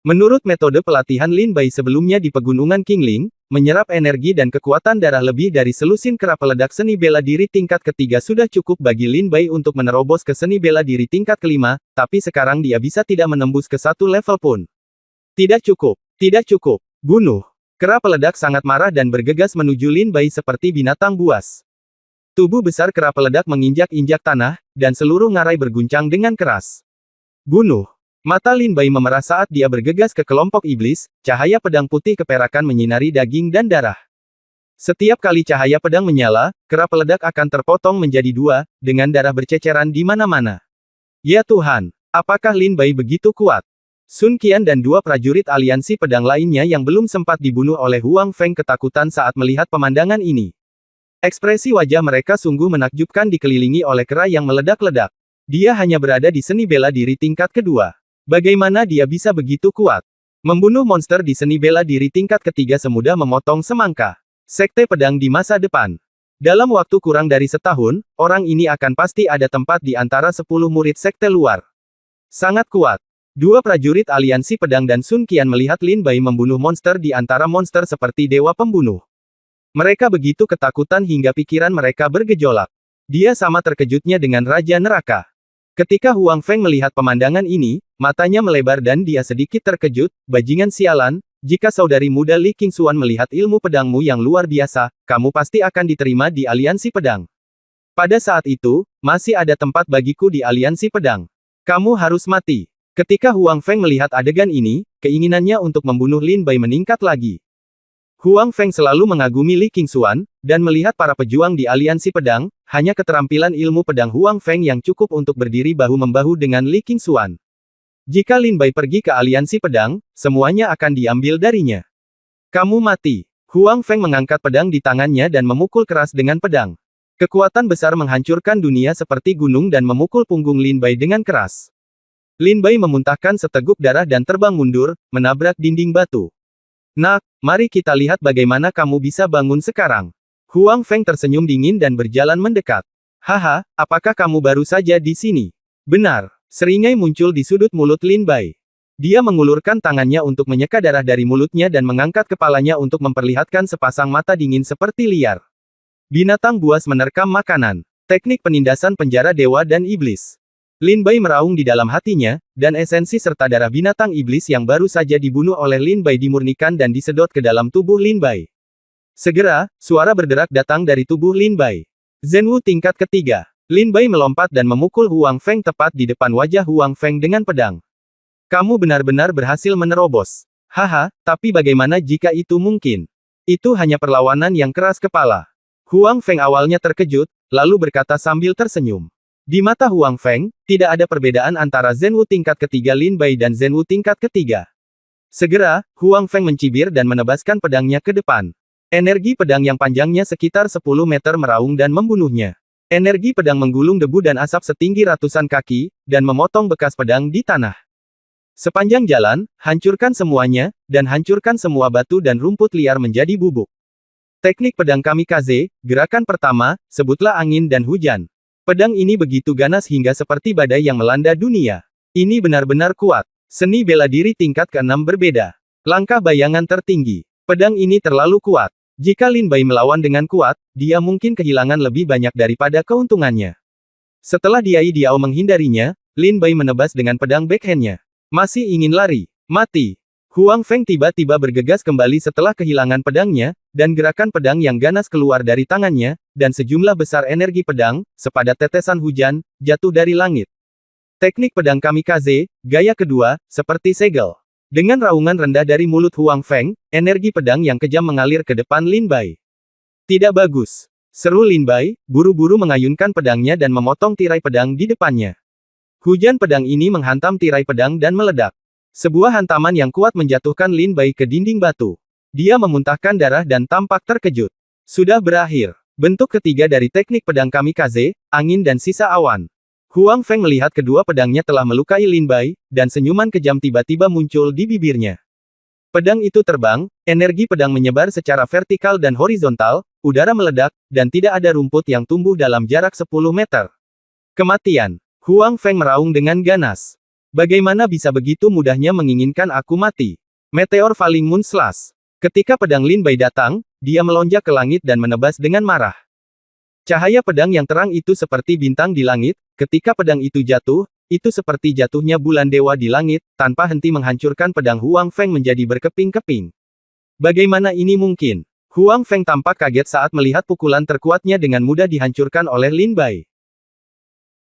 Menurut metode pelatihan Lin Bai sebelumnya di Pegunungan Qingling, menyerap energi dan kekuatan darah lebih dari selusin kera peledak seni bela diri tingkat ketiga sudah cukup bagi Lin Bai untuk menerobos ke seni bela diri tingkat kelima, tapi sekarang dia bisa tidak menembus ke satu level pun. Tidak cukup. Tidak cukup. Bunuh. Kera peledak sangat marah dan bergegas menuju Lin Bai seperti binatang buas. Tubuh besar kera peledak menginjak-injak tanah, dan seluruh ngarai berguncang dengan keras. Bunuh. Mata Lin Bai memerah saat dia bergegas ke kelompok iblis, cahaya pedang putih keperakan menyinari daging dan darah. Setiap kali cahaya pedang menyala, kera peledak akan terpotong menjadi dua, dengan darah berceceran di mana-mana. Ya Tuhan, apakah Lin Bai begitu kuat? Sun Qian dan dua prajurit aliansi pedang lainnya yang belum sempat dibunuh oleh Huang Feng ketakutan saat melihat pemandangan ini. Ekspresi wajah mereka sungguh menakjubkan dikelilingi oleh kera yang meledak-ledak. Dia hanya berada di seni bela diri tingkat kedua. Bagaimana dia bisa begitu kuat? Membunuh monster di seni bela diri tingkat ketiga semudah memotong semangka. Sekte pedang di masa depan. Dalam waktu kurang dari setahun, orang ini akan pasti ada tempat di antara 10 murid sekte luar. Sangat kuat. Dua prajurit aliansi pedang dan Sun Qian melihat Lin Bai membunuh monster di antara monster seperti dewa pembunuh. Mereka begitu ketakutan hingga pikiran mereka bergejolak. Dia sama terkejutnya dengan Raja Neraka. Ketika Huang Feng melihat pemandangan ini, matanya melebar dan dia sedikit terkejut, bajingan sialan, jika saudari muda Li Qingxuan melihat ilmu pedangmu yang luar biasa, kamu pasti akan diterima di aliansi pedang. Pada saat itu, masih ada tempat bagiku di aliansi pedang. Kamu harus mati. Ketika Huang Feng melihat adegan ini, keinginannya untuk membunuh Lin Bai meningkat lagi. Huang Feng selalu mengagumi Li Qingxuan, dan melihat para pejuang di aliansi pedang, hanya keterampilan ilmu pedang Huang Feng yang cukup untuk berdiri bahu-membahu dengan Li Qingxuan. Jika Lin Bai pergi ke aliansi pedang, semuanya akan diambil darinya. Kamu mati. Huang Feng mengangkat pedang di tangannya dan memukul keras dengan pedang. Kekuatan besar menghancurkan dunia seperti gunung dan memukul punggung Lin Bai dengan keras. Lin Bai memuntahkan seteguk darah dan terbang mundur, menabrak dinding batu. Nak, mari kita lihat bagaimana kamu bisa bangun sekarang. Huang Feng tersenyum dingin dan berjalan mendekat. Haha, apakah kamu baru saja di sini? Benar, seringai muncul di sudut mulut Lin Bai. Dia mengulurkan tangannya untuk menyeka darah dari mulutnya dan mengangkat kepalanya untuk memperlihatkan sepasang mata dingin seperti liar. Binatang buas menerkam makanan. Teknik penindasan penjara dewa dan iblis. Lin Bai meraung di dalam hatinya, dan esensi serta darah binatang iblis yang baru saja dibunuh oleh Lin Bai dimurnikan dan disedot ke dalam tubuh Lin Bai. Segera, suara berderak datang dari tubuh Lin Bai. Zhenwu tingkat ketiga. Lin Bai melompat dan memukul Huang Feng tepat di depan wajah Huang Feng dengan pedang. Kamu benar-benar berhasil menerobos. Haha, tapi bagaimana jika itu mungkin? Itu hanya perlawanan yang keras kepala. Huang Feng awalnya terkejut, lalu berkata sambil tersenyum. Di mata Huang Feng, tidak ada perbedaan antara Zhenwu tingkat ketiga Lin Bai dan Zhenwu tingkat ketiga. Segera, Huang Feng mencibir dan menebaskan pedangnya ke depan. Energi pedang yang panjangnya sekitar 10 meter meraung dan membunuhnya. Energi pedang menggulung debu dan asap setinggi ratusan kaki, dan memotong bekas pedang di tanah. Sepanjang jalan, hancurkan semuanya, dan hancurkan semua batu dan rumput liar menjadi bubuk. Teknik pedang kamikaze, gerakan pertama, sebutlah angin dan hujan. Pedang ini begitu ganas hingga seperti badai yang melanda dunia. Ini benar-benar kuat. Seni bela diri tingkat ke-6 berbeda. Langkah bayangan tertinggi. Pedang ini terlalu kuat. Jika Lin Bai melawan dengan kuat, dia mungkin kehilangan lebih banyak daripada keuntungannya. Setelah Diai Diao menghindarinya, Lin Bai menebas dengan pedang backhandnya. Masih ingin lari. Mati. Huang Feng tiba-tiba bergegas kembali setelah kehilangan pedangnya, dan gerakan pedang yang ganas keluar dari tangannya, dan sejumlah besar energi pedang, sepadat tetesan hujan, jatuh dari langit. Teknik pedang kamikaze, gaya kedua, seperti segel. Dengan raungan rendah dari mulut Huang Feng, energi pedang yang kejam mengalir ke depan Lin Bai. Tidak bagus. Seru Lin Bai, buru-buru mengayunkan pedangnya dan memotong tirai pedang di depannya. Hujan pedang ini menghantam tirai pedang dan meledak. Sebuah hantaman yang kuat menjatuhkan Lin Bai ke dinding batu. Dia memuntahkan darah dan tampak terkejut. Sudah berakhir. Bentuk ketiga dari teknik pedang kamikaze, angin dan sisa awan. Huang Feng melihat kedua pedangnya telah melukai Lin Bai, dan senyuman kejam tiba-tiba muncul di bibirnya. Pedang itu terbang, energi pedang menyebar secara vertikal dan horizontal, udara meledak, dan tidak ada rumput yang tumbuh dalam jarak 10 meter. Kematian. Huang Feng meraung dengan ganas. Bagaimana bisa begitu mudahnya menginginkan aku mati? Meteor Falling Moon Slash. Ketika pedang Lin Bai datang, dia melonjak ke langit dan menebas dengan marah. Cahaya pedang yang terang itu seperti bintang di langit, ketika pedang itu jatuh, itu seperti jatuhnya bulan dewa di langit, tanpa henti menghancurkan pedang Huang Feng menjadi berkeping-keping. Bagaimana ini mungkin? Huang Feng tampak kaget saat melihat pukulan terkuatnya dengan mudah dihancurkan oleh Lin Bai.